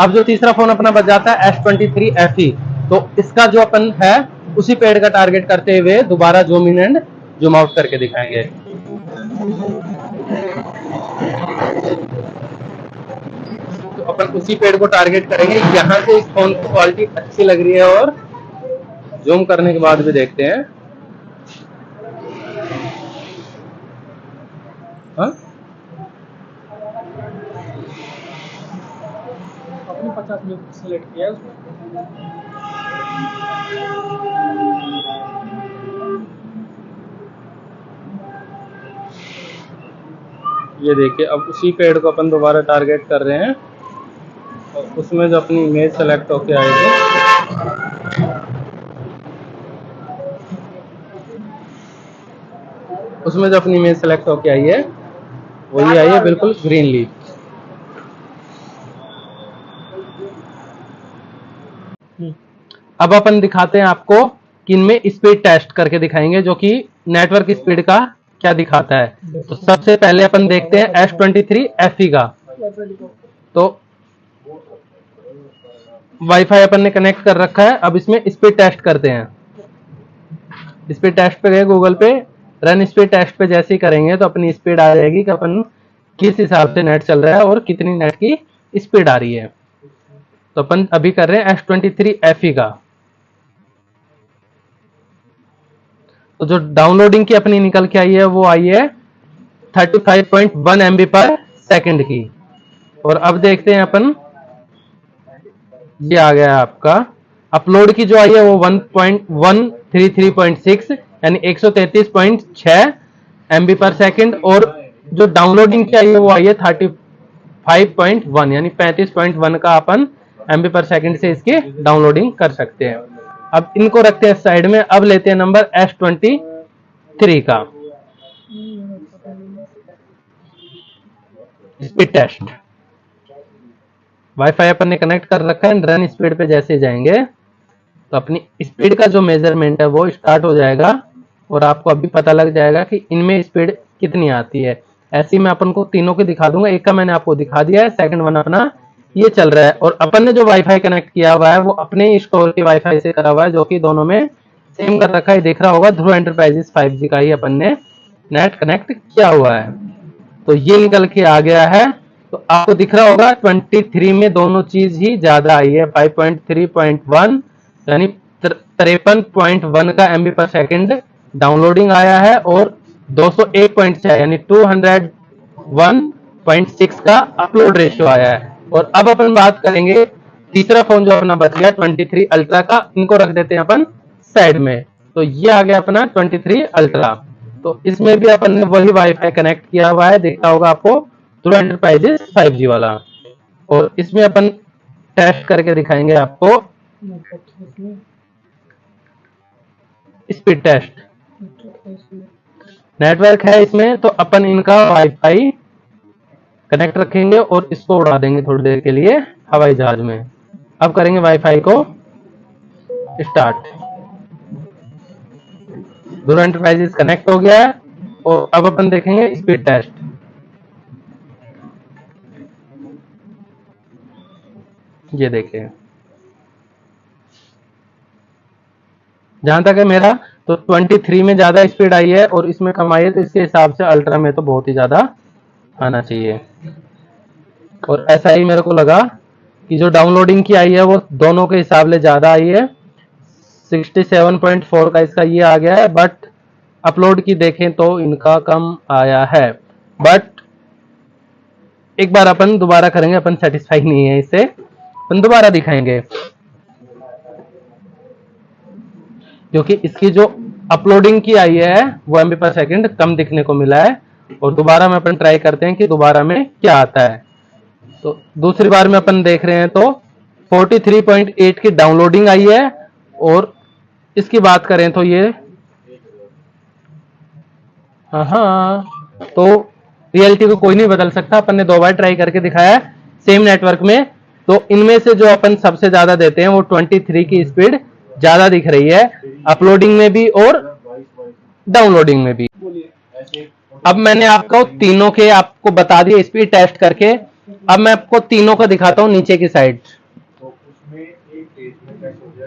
[SPEAKER 2] अब जो तीसरा फोन अपना बच जाता है S23 FE, तो इसका जो अपन है उसी पेड़ का टारगेट करते हुए दोबारा zoom in and zoom out करके दिखाएंगे। तो अपन उसी पेड़ को टारगेट करेंगे। यहाँ से इस फोन की क्वालिटी अच्छी लग रही है और जूम करने के बाद भी देखते हैं। हाँ?
[SPEAKER 1] अपने 50 मिनट सेलेक्ट किया उसमें।
[SPEAKER 2] ये देखिए अब उसी पेड़ को अपन दोबारा टारगेट कर रहे हैं और उसमें जो अपनी इमेज सेलेक्ट होके आएगी, उसमें जो अपनी इमेज सेलेक्ट होके आई है वही आई है, बिल्कुल ग्रीन लीफ। अब अपन दिखाते हैं आपको कि इनमें स्पीड टेस्ट करके दिखाएंगे, जो कि नेटवर्क स्पीड का क्या दिखाता है। तो सबसे पहले अपन देखते हैं S23 FE का। तो वाईफाई अपन ने कनेक्ट कर रखा है। अब इसमें स्पीड टेस्ट करते हैं। स्पीड टेस्ट पे गए गूगल पे, रन स्पीड टेस्ट पे जैसे ही करेंगे तो अपनी स्पीड आ जाएगी कि अपन किस हिसाब से नेट चल रहा है और कितनी नेट की स्पीड आ रही है। तो अपन अभी कर रहे हैं S23 FE का। तो जो डाउनलोडिंग की अपनी निकल के आई है वो आई है 35.1 MB पर सेकंड की। और अब देखते हैं अपन, ये आ गया आपका अपलोड की जो आई है वो 1.133.6 यानी 133.6 MB पर सेकंड। और जो डाउनलोडिंग की आई है वो आई है 35.1 यानी 35.1 का अपन MB पर सेकंड से इसकी डाउनलोडिंग कर सकते हैं। अब इनको रखते हैं साइड में। अब लेते हैं नंबर S23 का स्पीड टेस्ट। वाईफाई अपन ने कनेक्ट कर रखा है। रन स्पीड पे जैसे जाएंगे तो अपनी स्पीड का जो मेजरमेंट है वो स्टार्ट हो जाएगा और आपको अभी पता लग जाएगा कि इनमें स्पीड कितनी आती है। ऐसे ही मैं अपन को तीनों की दिखा दूंगा। एक का मैंने आपको दिखा दिया है, सेकंड वन अपना ये चल रहा है। और अपन ने जो वाईफाई कनेक्ट किया हुआ है वो अपने स्टोर के वाईफाई से करा हुआ है, जो कि दोनों में सेम कर रखा है। देख रहा होगा ध्रुव एंटरप्राइजेस 5G का ही अपन ने नेट कनेक्ट किया हुआ है। तो ये निकल के आ गया है। तो आपको दिख रहा होगा 23 में दोनों चीज ही ज्यादा आई है। 5.3.1 यानी 53.1 का MB पर सेकंड डाउनलोडिंग आया है और 201.6 यानी 201.6 का अपलोड रेशियो आया है। और अब अपन बात करेंगे तीसरा फोन जो अपना बच गया 23 अल्ट्रा का। इनको रख देते हैं अपन साइड में। तो ये आ गया अपना 23 अल्ट्रा। तो इसमें भी अपन ने वही वाईफाई कनेक्ट किया हुआ है, देखा होगा आपको, ध्रुव एंटरप्राइजेस 5G वाला। और इसमें अपन टेस्ट करके दिखाएंगे आपको स्पीड टेस्ट। नेटवर्क है इसमें तो अपन इनका वाईफाई कनेक्ट रखेंगे और इसको उड़ा देंगे थोड़ी देर के लिए हवाई जहाज में। अब करेंगे वाईफाई को स्टार्ट। ध्रुव एंटरप्राइजेस कनेक्ट हो गया है और अब अपन देखेंगे स्पीड टेस्ट। ये देखिए जहां तक है मेरा तो 23 में ज्यादा स्पीड आई है और इसमें कम आई है, तो इसके हिसाब से अल्ट्रा में तो बहुत ही ज्यादा आना चाहिए। और ऐसा ही मेरे को लगा कि जो डाउनलोडिंग की आई है वो दोनों के हिसाब से ज्यादा आई है। 67.4 का इसका ये आ गया है, बट अपलोड की देखें तो इनका कम आया है। बट एक बार अपन दोबारा करेंगे, अपन सेटिस्फाई नहीं है इससे, अपन दोबारा दिखाएंगे क्योंकि इसकी जो अपलोडिंग की आई है वो MB पर सेकंड कम दिखने को मिला है। और दोबारा में अपन ट्राई करते हैं कि दोबारा में क्या आता है। तो दूसरी बार में अपन देख रहे हैं तो 43.8 की डाउनलोडिंग आई है। और इसकी बात करें तो ये हाँ, तो रियलिटी को कोई नहीं बदल सकता। अपन ने 2 बार ट्राई करके दिखाया है सेम नेटवर्क में तो इनमें से जो अपन सबसे ज्यादा देते हैं वो 23 की स्पीड ज्यादा दिख रही है, अपलोडिंग में भी और डाउनलोडिंग में भी। अब मैंने आपको तीनों के आपको बता दिए स्पीड टेस्ट करके। अब मैं आपको तीनों को दिखाता हूं नीचे की साइड।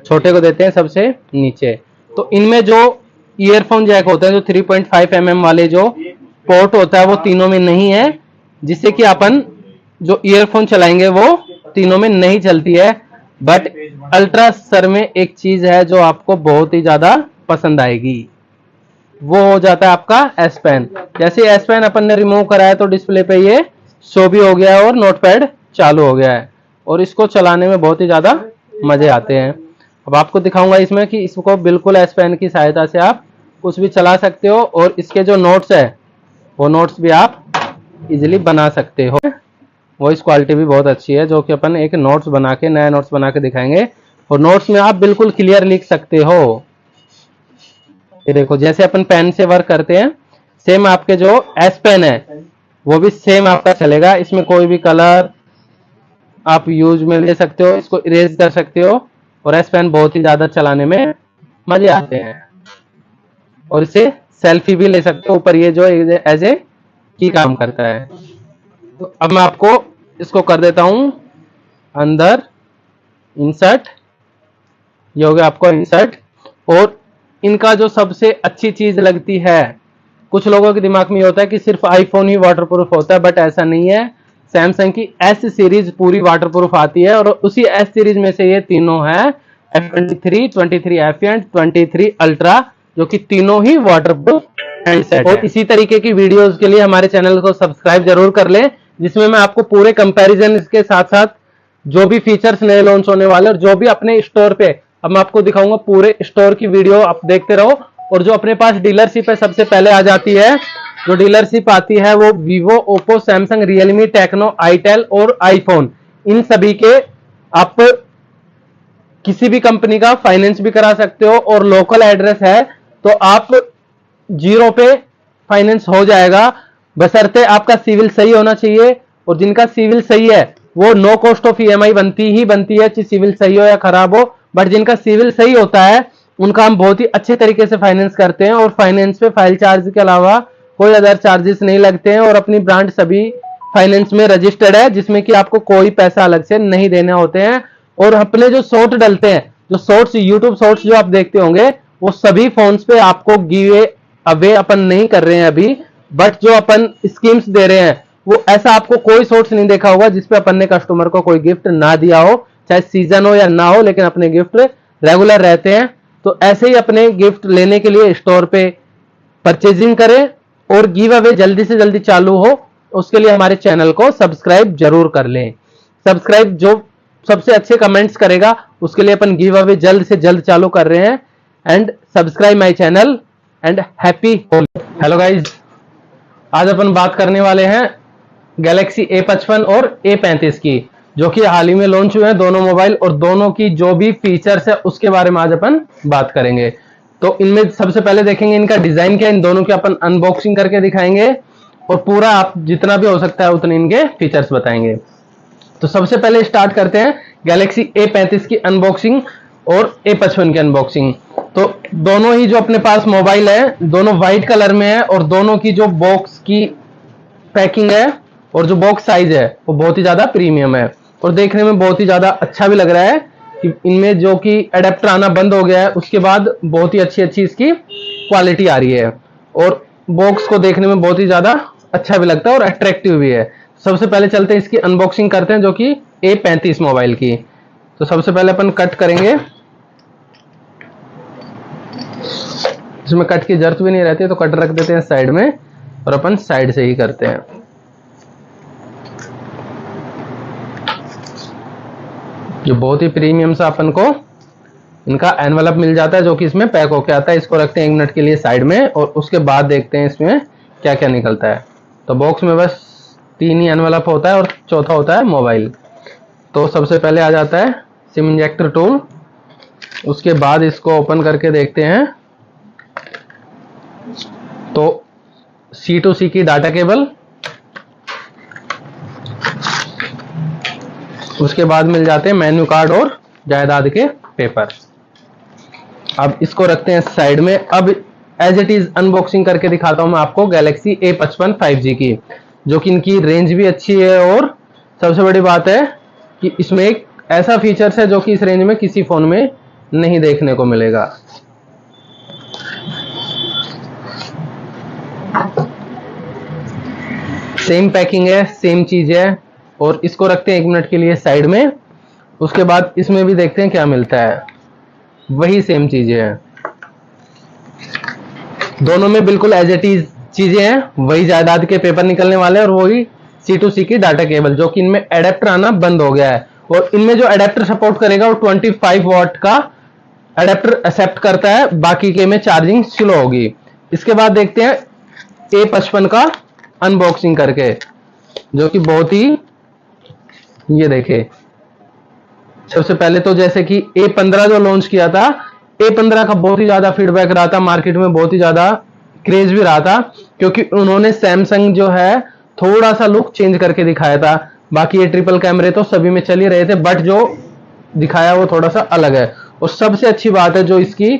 [SPEAKER 2] छोटे को देते हैं सबसे नीचे। तो इनमें जो ईयरफोन जैक होता है, जो 3.5 mm वाले जो पोर्ट होता है वो तीनों में नहीं है, जिससे कि अपन जो ईयरफोन चलाएंगे वो तीनों में नहीं चलती है। बट अल्ट्रा सर में एक चीज है जो आपको बहुत ही ज्यादा पसंद आएगी, वो हो जाता है आपका एस पेन। जैसे एस पेन अपन ने रिमूव करा है तो डिस्प्ले पे ये शो भी हो गया है और नोटपैड चालू हो गया है, और इसको चलाने में बहुत ही ज्यादा मजे आते हैं। अब आपको दिखाऊंगा इसमें कि इसको बिल्कुल एस पेन की सहायता से आप कुछ भी चला सकते हो, और इसके जो नोट्स है वो नोट्स भी आप इजीली बना सकते हो। वॉइस क्वालिटी भी बहुत अच्छी है, जो कि अपन एक नोट्स बना के नया नोट्स बना के दिखाएंगे, और नोट्स में आप बिल्कुल क्लियर लिख सकते हो। ये देखो जैसे अपन पेन से वर्क करते हैं, सेम आपके जो एस पेन है वो भी सेम आपका चलेगा। इसमें कोई भी कलर आप यूज में ले सकते हो, इसको इरेज कर सकते हो, और एस पेन बहुत ही ज्यादा चलाने में मजे आते हैं। और इसे सेल्फी भी ले सकते हो, ऊपर ये जो एज ए की काम करता है। तो अब मैं आपको इसको कर देता हूं अंदर इंसर्ट। ये हो गया आपको इंसर्ट। और इनका जो सबसे अच्छी चीज लगती है, कुछ लोगों के दिमाग में ये होता है कि सिर्फ आईफोन ही वाटरप्रूफ होता है, बट ऐसा नहीं है। सैमसंग की एस सीरीज पूरी वाटरप्रूफ आती है, और उसी एस सीरीज में से ये तीनों है, F23, 23FE एंड 23 अल्ट्रा, जो कि तीनों ही वाटरप्रूफ हैंडसेट। और इसी तरीके की वीडियोस के लिए हमारे चैनल को सब्सक्राइब जरूर कर लें, जिसमें मैं आपको पूरे कंपैरिजन के साथ साथ जो भी फीचर्स नए लॉन्च होने वाले और जो भी अपने स्टोर पे, अब मैं आपको दिखाऊंगा पूरे स्टोर की वीडियो आप देखते रहो। और जो अपने पास डीलरशिप है सबसे पहले आ जाती है, जो डीलरशिप आती है वो Vivo, Oppo, Samsung, Realme, Tecno, itel और आईफोन, इन सभी के आप किसी भी कंपनी का फाइनेंस भी करा सकते हो, और लोकल एड्रेस है तो आप जीरो पे फाइनेंस हो जाएगा, बशर्ते आपका सिविल सही होना चाहिए। और जिनका सिविल सही है वो नो कॉस्ट ऑफ ईएमआई बनती ही बनती है, चाहे सिविल सही हो या खराब हो। बट जिनका सिविल सही होता है उनका हम बहुत ही अच्छे तरीके से फाइनेंस करते हैं, और फाइनेंस पे फाइल चार्ज के अलावा कोई अदर चार्जेस नहीं लगते हैं, और अपनी ब्रांड सभी फाइनेंस में रजिस्टर्ड है, जिसमें कि आपको कोई पैसा अलग से नहीं देने होते हैं। और अपने जो शॉर्ट डलते हैं, जो शॉर्ट्स यूट्यूब शॉर्ट्स जो आप देखते होंगे, वो सभी फोन्स पे आपको गिव अवे अपन नहीं कर रहे हैं अभी, बट जो अपन स्कीम्स दे रहे हैं वो ऐसा आपको कोई शॉर्ट्स नहीं देखा होगा जिसपे अपन ने कस्टमर को कोई गिफ्ट ना दिया हो, चाहे सीजन हो या ना हो, लेकिन अपने गिफ्ट रेगुलर रहते हैं। तो ऐसे ही अपने गिफ्ट लेने के लिए स्टोर पे परचेजिंग करें, और गिव अवे जल्दी से जल्दी चालू हो, उसके लिए हमारे चैनल को सब्सक्राइब जरूर कर लें। सब्सक्राइब जो सबसे अच्छे कमेंट्स करेगा उसके लिए अपन गिव अवे जल्द से जल्द चालू कर रहे हैं। And subscribe my channel and happy Holi. Hello guys, आज अपन बात करने वाले हैं गैलेक्सी A55 और A35 की, जो कि हाल ही में लॉन्च हुए हैं दोनों मोबाइल, और दोनों की जो भी फीचर्स है उसके बारे में आज अपन बात करेंगे। तो इनमें सबसे पहले देखेंगे इनका डिजाइन क्या, इन दोनों की अपन अनबॉक्सिंग करके दिखाएंगे, और पूरा आप जितना भी हो सकता है उतने इनके फीचर्स बताएंगे। तो सबसे पहले स्टार्ट करते हैं गैलेक्सी A35 की अनबॉक्सिंग और A55 की अनबॉक्सिंग। तो दोनों ही जो अपने पास मोबाइल है दोनों व्हाइट कलर में है, और दोनों की जो बॉक्स की पैकिंग है और जो बॉक्स साइज है वो बहुत ही ज्यादा प्रीमियम है, और देखने में बहुत ही ज्यादा अच्छा भी लग रहा है कि इनमें जो कि एडेप्टर आना बंद हो गया है उसके बाद बहुत ही अच्छी इसकी क्वालिटी आ रही है, और बॉक्स को देखने में बहुत ही ज्यादा अच्छा भी लगता है और अट्रैक्टिव भी है। सबसे पहले चलते हैं इसकी अनबॉक्सिंग करते हैं, जो कि A35 मोबाइल की। तो सबसे पहले अपन कट करेंगे, इसमें कट की जरूरत भी नहीं रहती है तो कट रख देते हैं साइड में, और अपन साइड से ही करते हैं। ये बहुत ही प्रीमियम सा अपन को इनका एनवेलप मिल जाता है, जो कि इसमें पैक होके आता है। इसको रखते हैं 1 मिनट के लिए साइड में, और उसके बाद देखते हैं इसमें क्या क्या निकलता है। तो बॉक्स में बस 3 ही एनवेलप होता है और चौथा होता है मोबाइल। तो सबसे पहले आ जाता है सिम इंजेक्टर टूल, उसके बाद इसको ओपन करके देखते हैं तो C2C की डाटा केबल, उसके बाद मिल जाते हैं मेन्यू कार्ड और जायदाद के पेपर। अब इसको रखते हैं साइड में। अब एज इट इज अनबॉक्सिंग करके दिखाता हूं मैं आपको गैलेक्सी A55 5G की, जो कि इनकी रेंज भी अच्छी है और सबसे बड़ी बात है कि इसमें एक ऐसा फीचर्स है जो कि इस रेंज में किसी फोन में नहीं देखने को मिलेगा। सेम पैकिंग है, सेम चीज है। और इसको रखते हैं 1 मिनट के लिए साइड में। उसके बाद इसमें भी देखते हैं क्या मिलता है। वही सेम चीजें हैं, दोनों में बिल्कुल एज इट इज चीजें हैं। वही जायदाद के पेपर निकलने वाले हैं और वही C2C की डाटा केबल, जो कि इनमें एडेप्टर आना बंद हो गया है। और इनमें जो एडेप्टर सपोर्ट करेगा वो 25 वॉट का एडेप्टर एक्सेप्ट करता है, बाकी के में चार्जिंग स्लो होगी। इसके बाद देखते हैं A55 का अनबॉक्सिंग करके, जो कि बहुत ही, ये देखे, सबसे पहले तो जैसे कि A15 जो लॉन्च किया था, A15 का बहुत ही ज्यादा फीडबैक रहा था, मार्केट में बहुत ही ज्यादा क्रेज भी रहा था, क्योंकि उन्होंने सैमसंग जो है थोड़ा सा लुक चेंज करके दिखाया था। बाकी ये ट्रिपल कैमरे तो सभी में चल ही रहे थे, बट जो दिखाया वो थोड़ा सा अलग है। और सबसे अच्छी बात है जो इसकी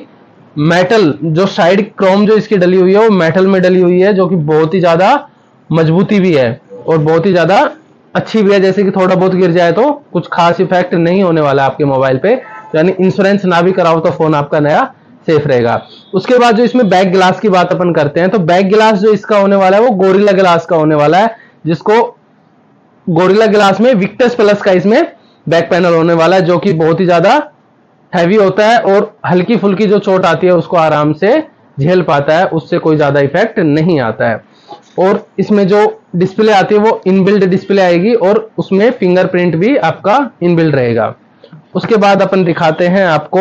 [SPEAKER 2] मेटल, जो साइड क्रोम जो इसकी डली हुई है वो मेटल में डली हुई है, जो कि बहुत ही ज्यादा मजबूती भी है और बहुत ही ज्यादा अच्छी भी है। जैसे कि थोड़ा बहुत गिर जाए तो कुछ खास इफेक्ट नहीं होने वाला आपके मोबाइल पे, यानी इंश्योरेंस ना भी कराओ तो फोन आपका नया सेफ रहेगा। उसके बाद जो इसमें बैक ग्लास की बात अपन करते हैं, तो बैक ग्लास जो इसका होने वाला है वो गोरिल्ला ग्लास का होने वाला है, जिसको गोरिल्ला ग्लास में विक्टस प्लस का इसमें बैक पैनल होने वाला है, जो कि बहुत ही ज्यादा हैवी होता है और हल्की फुल्की जो चोट आती है उसको आराम से झेल पाता है, उससे कोई ज्यादा इफेक्ट नहीं आता है। और इसमें जो डिस्प्ले आती है वो इनबिल्ट डिस्प्ले आएगी और उसमें फिंगरप्रिंट भी आपका इनबिल्ट रहेगा। उसके बाद अपन दिखाते हैं आपको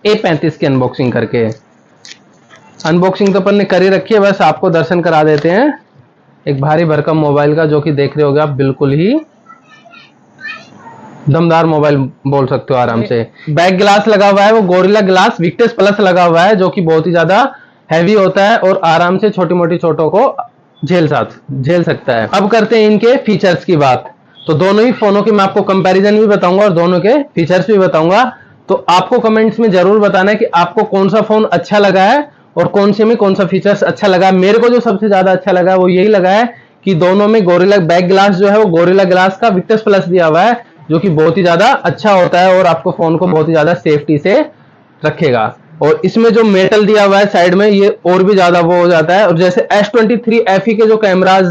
[SPEAKER 2] A35 की अनबॉक्सिंग करके। अनबॉक्सिंग तो अपन ने कर ही रखी है, बस आपको दर्शन करा देते हैं एक भारी भरकम मोबाइल का, जो कि देख रहे होगे आप, बिल्कुल ही दमदार मोबाइल बोल सकते हो आराम से। बैक ग्लास लगा हुआ है वो गोरिल्ला ग्लास विक्टस प्लस लगा हुआ है, जो कि बहुत ही ज्यादा हैवी होता है और आराम से छोटी मोटी चोटों को झेल सकता है। अब करते हैं इनके फीचर्स की बात। तो दोनों ही फोनों की मैं आपको कंपैरिजन भी बताऊंगा और दोनों के फीचर्स भी बताऊंगा। तो आपको कमेंट्स में जरूर बताना है कि आपको कौन सा फोन अच्छा लगा है और कौन से में कौन सा फीचर्स अच्छा लगा। मेरे को जो सबसे ज्यादा अच्छा लगा वो यही लगा है कि दोनों में गोरिल्ला बैक ग्लास जो है वो गोरिल्ला ग्लास का विक्टस प्लस दिया हुआ है, जो कि बहुत ही ज्यादा अच्छा होता है और आपको फोन को बहुत ही ज्यादा सेफ्टी से रखेगा। और इसमें जो मेटल दिया हुआ है साइड में, ये और भी ज्यादा वो हो जाता है। और जैसे S23 FE के जो कैमराज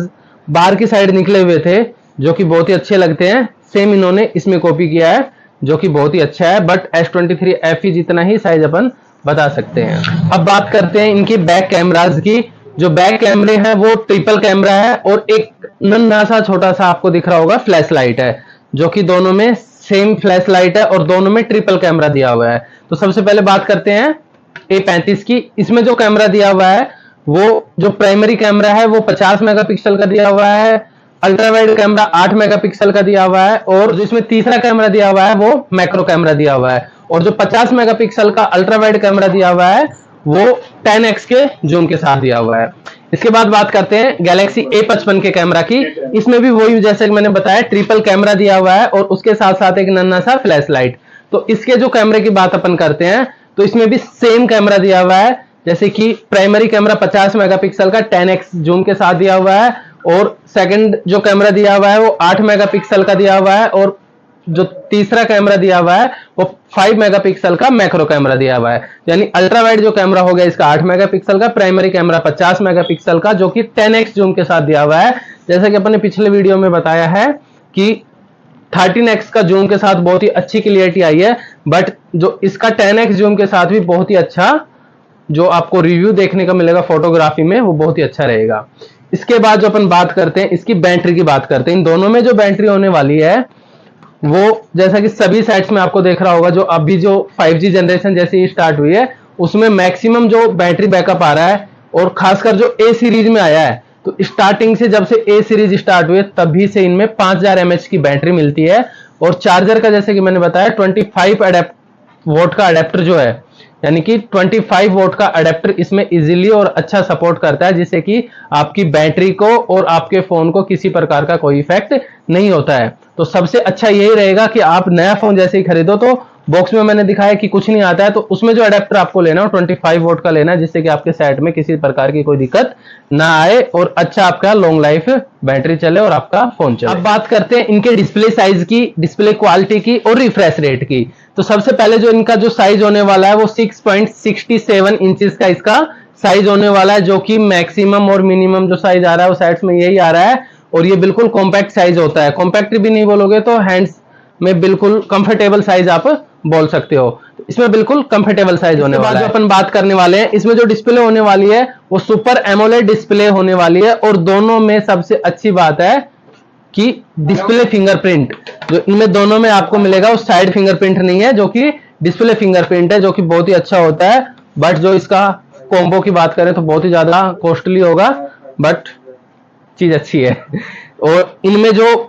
[SPEAKER 2] बाहर की साइड निकले हुए थे, जो कि बहुत ही अच्छे लगते हैं, सेम इन्होंने इसमें कॉपी किया है, जो कि बहुत ही अच्छा है। बट S23 FE जितना ही साइज अपन बता सकते हैं। अब बात करते हैं इनकी बैक कैमराज की। जो बैक कैमरे हैं वो ट्रिपल कैमरा है और एक नन्हा सा छोटा सा आपको दिख रहा होगा फ्लैश लाइट है, जो कि दोनों में सेम फ्लैश लाइट है और दोनों में ट्रिपल कैमरा दिया हुआ है। तो सबसे पहले बात करते हैं A35 की। इसमें जो कैमरा दिया हुआ है वो जो प्राइमरी कैमरा है वो 50 मेगापिक्सल का दिया हुआ है, अल्ट्रा वाइड कैमरा 8 मेगापिक्सल का दिया हुआ है, और जो इसमें तीसरा कैमरा दिया हुआ है वो मैक्रो कैमरा दिया हुआ है। और जो 50 मेगापिक्सल का अल्ट्रा वाइड कैमरा दिया हुआ है वो 10x के जूम के साथ दिया हुआ है। इसके बाद बात करते हैं गैलेक्सी A55 के कैमरा की। इसमें भी वही जैसे कि मैंने बताया ट्रिपल कैमरा दिया हुआ है और उसके साथ साथ एक नन्हा सा फ्लैश लाइट। तो इसके जो कैमरे की बात अपन करते हैं तो इसमें भी सेम कैमरा दिया हुआ है, जैसे कि प्राइमरी कैमरा 50 मेगापिक्सल का 10x जूम के साथ दिया हुआ है, और सेकंड जो कैमरा दिया हुआ है वो 8 मेगापिक्सल का दिया हुआ है, और जो तीसरा कैमरा दिया हुआ है वो 5 मेगापिक्सल का मैक्रो कैमरा दिया हुआ है। यानी अल्ट्रा वाइड जो कैमरा हो गया इसका 8 मेगापिक्सल का, प्राइमरी कैमरा 50 मेगापिक्सल का, जो कि 10x जूम के साथ दिया हुआ है। जैसा कि अपने पिछले वीडियो में बताया है कि 13x का जूम के साथ बहुत ही अच्छी क्लियरिटी आई है, बट जो इसका 10x जूम के साथ भी बहुत ही अच्छा जो आपको रिव्यू देखने का मिलेगा फोटोग्राफी में, वो बहुत ही अच्छा रहेगा। इसके बाद जो अपन बात करते हैं इसकी बैटरी की बात करते हैं। इन दोनों में जो बैटरी होने वाली है वो जैसा कि सभी साइट्स में आपको देख रहा होगा, जो अभी जो 5G जनरेशन जैसे ही स्टार्ट हुई है उसमें मैक्सिमम जो बैटरी बैकअप आ रहा है, और खासकर जो A सीरीज में आया है, तो स्टार्टिंग से जब से A सीरीज स्टार्ट हुई तभी से इनमें 5000 mAh की बैटरी मिलती है। और चार्जर का जैसे कि मैंने बताया वोल्ट का अडेप्टर जो है, यानी कि 25 वोल्ट का अडेप्टर इसमें इजीली और अच्छा सपोर्ट करता है, जिससे कि आपकी बैटरी को और आपके फोन को किसी प्रकार का कोई इफेक्ट नहीं होता है। तो सबसे अच्छा यही रहेगा कि आप नया फोन जैसे ही खरीदो तो बॉक्स में मैंने दिखाया कि कुछ नहीं आता है, तो उसमें जो अडेप्टर आपको लेना है 25 वोल्ट का लेना है, जिससे कि आपके सेट में किसी प्रकार की कोई दिक्कत ना आए और अच्छा आपका लॉन्ग लाइफ बैटरी चले और आपका फोन चले। अब बात करते हैं इनके डिस्प्ले साइज की, डिस्प्ले क्वालिटी की और रिफ्रेश रेट की। तो सबसे पहले जो इनका जो साइज होने वाला है वो 6.67 इंचेस का इसका साइज होने वाला है, जो कि मैक्सिमम और मिनिमम जो साइज आ रहा है वो साइड्स में यही आ रहा है। और ये बिल्कुल कॉम्पैक्ट साइज होता है, कॉम्पैक्ट भी नहीं बोलोगे तो हैंड्स में बिल्कुल कंफर्टेबल साइज आप बोल सकते हो। इसमें बिल्कुल कंफर्टेबल साइज होने वाला है। जो अपन बात करने वाले हैं, इसमें जो डिस्प्ले होने वाली है वो सुपर एमोलेड डिस्प्ले होने वाली है। और दोनों में सबसे अच्छी बात है कि डिस्प्ले फिंगरप्रिंट जो इनमें दोनों में आपको मिलेगा वो साइड फिंगरप्रिंट नहीं है, जो कि डिस्प्ले फिंगरप्रिंट है, जो कि बहुत ही अच्छा होता है। बट जो इसका कॉम्बो की बात करें तो बहुत ही ज्यादा कॉस्टली होगा, बट चीज अच्छी है। और इनमें जो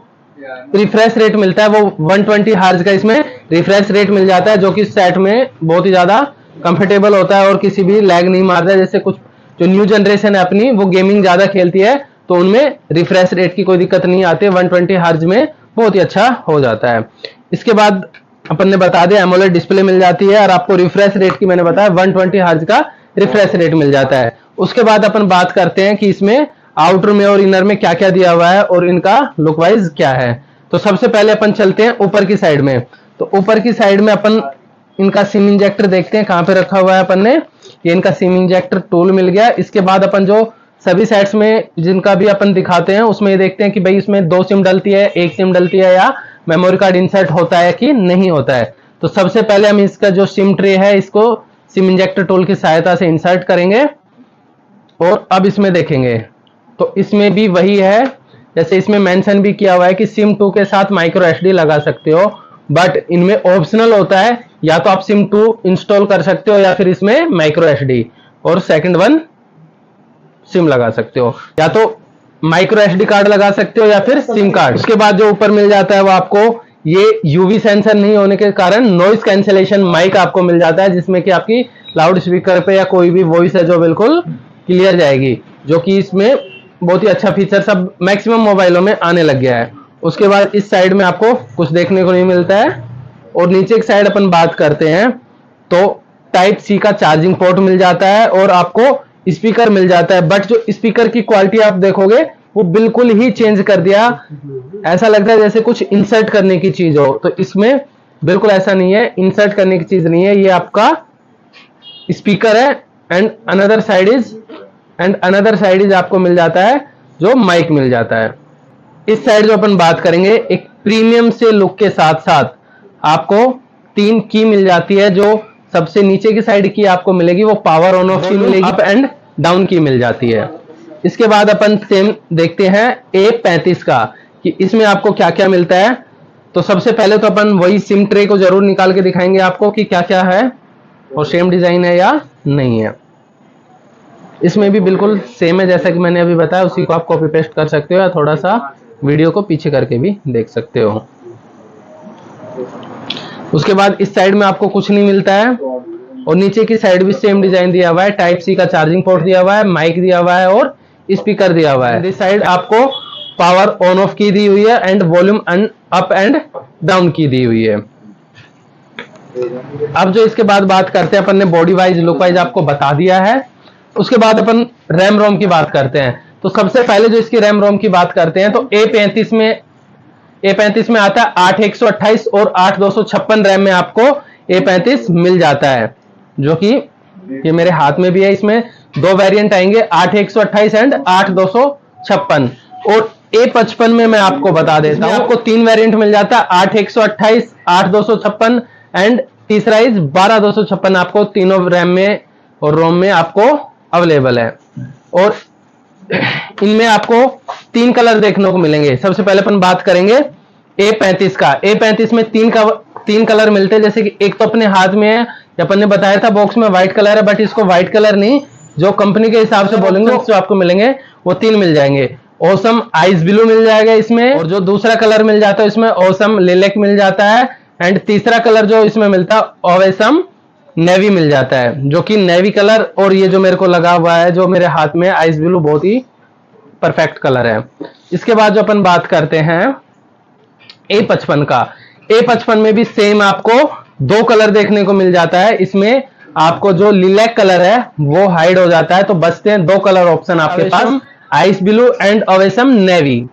[SPEAKER 2] रिफ्रेश रेट मिलता है वो 120 हर्ट्ज का इसमें रिफ्रेश रेट मिल जाता है, जो कि सेट में बहुत ही ज्यादा कंफर्टेबल होता है और किसी भी लैग नहीं मारता है। जैसे कुछ जो न्यू जनरेशन है अपनी वो गेमिंग ज्यादा खेलती है तो उनमें रिफ्रेश रेट की कोई दिक्कत नहीं आती है, 120 हर्ट्ज में बहुत ही अच्छा हो जाता है। इसके बाद अपन ने बता दिया एमोलेड डिस्प्ले मिल जाती है और आपको रिफ्रेश रेट की मैंने बताया 120 हर्ट्ज का रिफ्रेश रेट मिल जाता है। उसके बाद अपन बात करते हैं कि इसमें आउटर में और इनर में क्या क्या दिया हुआ है और इनका लुक वाइज क्या है। तो सबसे पहले अपन चलते हैं ऊपर की साइड में। तो ऊपर की साइड में अपन इनका सिम इंजेक्टर देखते हैं कहां पे रखा हुआ है अपन ने। ये इनका सिम इंजेक्टर टूल मिल गया। इसके बाद अपन जो सभी साइड्स में जिनका भी अपन दिखाते हैं उसमें ये देखते हैं कि भाई इसमें 2 सिम डलती है, 1 सिम डलती है या मेमोरी कार्ड इंसर्ट होता है कि नहीं होता है। तो सबसे पहले हम इसका जो सिम ट्रे है इसको सिम इंजेक्टर टूल की सहायता से इंसर्ट करेंगे और अब इसमें देखेंगे तो इसमें भी वही है, जैसे इसमें मेंशन भी किया हुआ है कि सिम 2 के साथ माइक्रो एसडी लगा सकते हो, बट इनमें ऑप्शनल होता है, या तो आप सिम 2 इंस्टॉल कर सकते हो या फिर इसमें माइक्रो एसडी और सेकंड वन सिम लगा सकते हो, या तो माइक्रो एसडी कार्ड लगा सकते हो या फिर सिम कार्ड। उसके बाद जो ऊपर मिल जाता है वो आपको ये यूवी सेंसर नहीं होने के कारण नॉइस कैंसिलेशन माइक आपको मिल जाता है, जिसमें कि आपकी लाउड स्पीकर पे या कोई भी वॉइस है जो बिल्कुल क्लियर जाएगी, जो कि इसमें बहुत ही अच्छा फीचर सब मैक्सिमम मोबाइलों में आने लग गया है। उसके बाद इस साइड में आपको कुछ देखने को नहीं मिलता है। और नीचे की साइड अपन बात करते हैं तो टाइप सी का चार्जिंग पोर्ट मिल जाता है और आपको स्पीकर मिल जाता है, बट जो स्पीकर की क्वालिटी आप देखोगे वो बिल्कुल ही चेंज कर दिया, ऐसा लगता है जैसे कुछ इंसर्ट करने की चीज हो। तो इसमें बिल्कुल ऐसा नहीं है, इंसर्ट करने की चीज नहीं है, ये आपका स्पीकर है। एंड अनदर साइड इज आपको मिल जाता है जो माइक मिल जाता है। इस साइड जो अपन बात करेंगे एक प्रीमियम से लुक के साथ साथ आपको 3 की मिल जाती है। जो सबसे नीचे की साइड की आपको मिलेगी वो पावर ऑन ऑफ की मिलेगी, अप एंड डाउन की मिल जाती है। इसके बाद अपन सेम देखते हैं A35 का कि इसमें आपको क्या क्या मिलता है। तो सबसे पहले तो अपन वही सिम ट्रे को जरूर निकाल के दिखाएंगे आपको कि क्या क्या है और सेम डिजाइन है या नहीं है। इसमें भी बिल्कुल सेम है जैसा कि मैंने अभी बताया, उसी को आप कॉपी पेस्ट कर सकते हो या थोड़ा सा वीडियो को पीछे करके भी देख सकते हो। उसके बाद इस साइड में आपको कुछ नहीं मिलता है और नीचे की साइड भी सेम डिजाइन दिया हुआ है, टाइप सी का चार्जिंग पोर्ट दिया हुआ है, माइक दिया हुआ है और स्पीकर दिया हुआ है। इस साइड आपको पावर ऑन ऑफ की दी हुई है and volume up and down की दी हुई है। अब जो इसके बाद बात करते हैं, अपन ने बॉडी वाइज लुक वाइज आपको बता दिया है। उसके बाद अपन रैम रोम की बात करते हैं। तो सबसे पहले जो इसकी रैम रोम की बात करते हैं तो A35 में आता है 8/128 और 8/256 रैम में आपको A35 मिल जाता है, जो कि ये मेरे हाथ में भी है। इसमें 2 वेरिएंट आएंगे, 8/128 एंड 8/256। और A55 में मैं आपको बता देता हूं, आपको 3 वेरिएंट मिल जाता है, 8/128, 8/256 एंड तीसरा इज 12/256। आपको तीनों रैम में और रोम में आपको अवेलेबल है। और इनमें आपको 3 कलर देखने को मिलेंगे। सबसे पहले अपन बात करेंगे A35 का। A35 में 3 कलर मिलते हैं, जैसे कि एक तो अपने हाथ में है, अपन ने बताया था बॉक्स में व्हाइट कलर है, बट इसको व्हाइट कलर नहीं, जो कंपनी के हिसाब से बोलेंगे जो आपको मिलेंगे वो 3 मिल जाएंगे। ओसम आइस ब्लू मिल जाएगा इसमें, और जो दूसरा कलर मिल जाता है इसमें ओसम लिलैक मिल जाता है, एंड तीसरा कलर जो इसमें मिलता है ओवेसम नेवी मिल जाता है, जो कि नेवी कलर और ये जो मेरे को लगा हुआ है जो मेरे हाथ में आइस ब्लू, बहुत ही परफेक्ट कलर है। इसके बाद जो अपन बात करते हैं A55 का, A55 में भी सेम आपको दो कलर देखने को मिल जाता है। इसमें आपको जो लिलैक कलर है वो हाइड हो जाता है, तो बचते हैं दो कलर ऑप्शन आपके पास, आइस ब्लू एंड ओवेसम नेवी।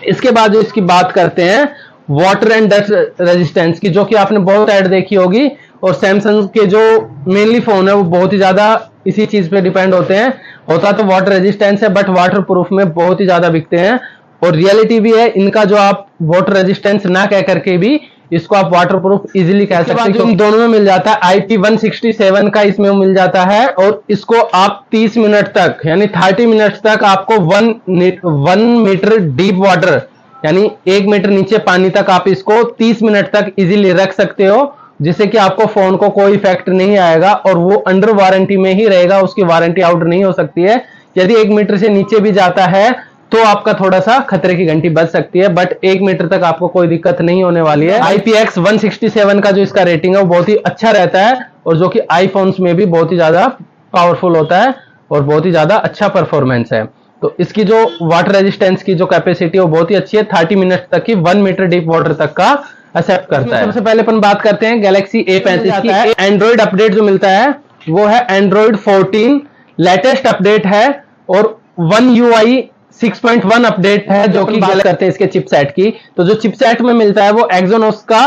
[SPEAKER 2] इसके बाद जो इसकी बात करते हैं वाटर एंड डस्ट रेजिस्टेंस की, जो कि आपने बहुत ऐड देखी होगी, और सैमसंग के जो मेनली फोन है वो बहुत ही ज्यादा इसी चीज पे डिपेंड होते हैं। होता तो वाटर रेजिस्टेंस है बट वाटर प्रूफ में बहुत ही ज्यादा बिकते हैं, और रियलिटी भी है इनका, जो आप वाटर रेजिस्टेंस ना कह करके भी इसको आप वाटर प्रूफ इजिली कह सकते हैं। इन दोनों में मिल जाता है IP167 का इसमें मिल जाता है, और इसको आप 30 मिनट तक यानी 30 मिनट तक आपको 1 मीटर डीप वाटर यानी 1 मीटर नीचे पानी तक आप इसको 30 मिनट तक इजीली रख सकते हो, जिससे कि आपको फोन को कोई इफेक्ट नहीं आएगा और वो अंडर वारंटी में ही रहेगा, उसकी वारंटी आउट नहीं हो सकती है। यदि 1 मीटर से नीचे भी जाता है तो आपका थोड़ा सा खतरे की घंटी बज सकती है, बट 1 मीटर तक आपको कोई दिक्कत नहीं होने वाली है। IPX167 का जो इसका रेटिंग है वो बहुत ही अच्छा रहता है, और जो कि आईफोन्स में भी बहुत ही ज्यादा पावरफुल होता है और बहुत ही ज्यादा अच्छा परफॉर्मेंस है। तो इसकी जो वाटर रेजिस्टेंस की जो कैपेसिटी है वो बहुत ही अच्छी है, 30 मिनट तक की 1 मीटर डीप वाटर तक का एक्सेप्ट करता है। सबसे पहले अपन बात करते हैं गैलेक्सी A35 की। एंड्रॉइड अपडेट जो मिलता है वो है एंड्रॉइड 14 लेटेस्ट अपडेट है, और One UI 6.1 अपडेट है, जो कि बात करते हैं इसके चिपसेट की। तो जो चिपसेट में मिलता है वो एक्सोनस का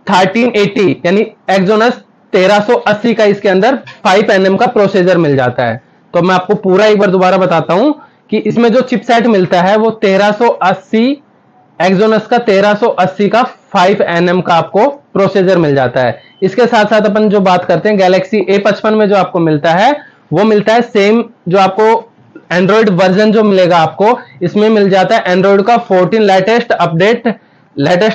[SPEAKER 2] 1380 यानी एक्सोनस 1380 का इसके अंदर 5 nm का प्रोसेसर मिल जाता है। तो मैं आपको पूरा एक बार दोबारा बताता हूं कि इसमें जो चिपसेट मिलता है वो 1380 एक्सोनस का 1380 का 5 nm का आपको प्रोसेसर मिल जाता है। इसके साथ साथ अपन जो बात करते हैं गैलेक्सी A55 में जो आपको मिलता है वो मिलता है सेम, जो आपको एंड्रॉइड वर्जन जो मिलेगा आपको इसमें मिल जाता है एंड्रॉइड का 14 लेटेस्ट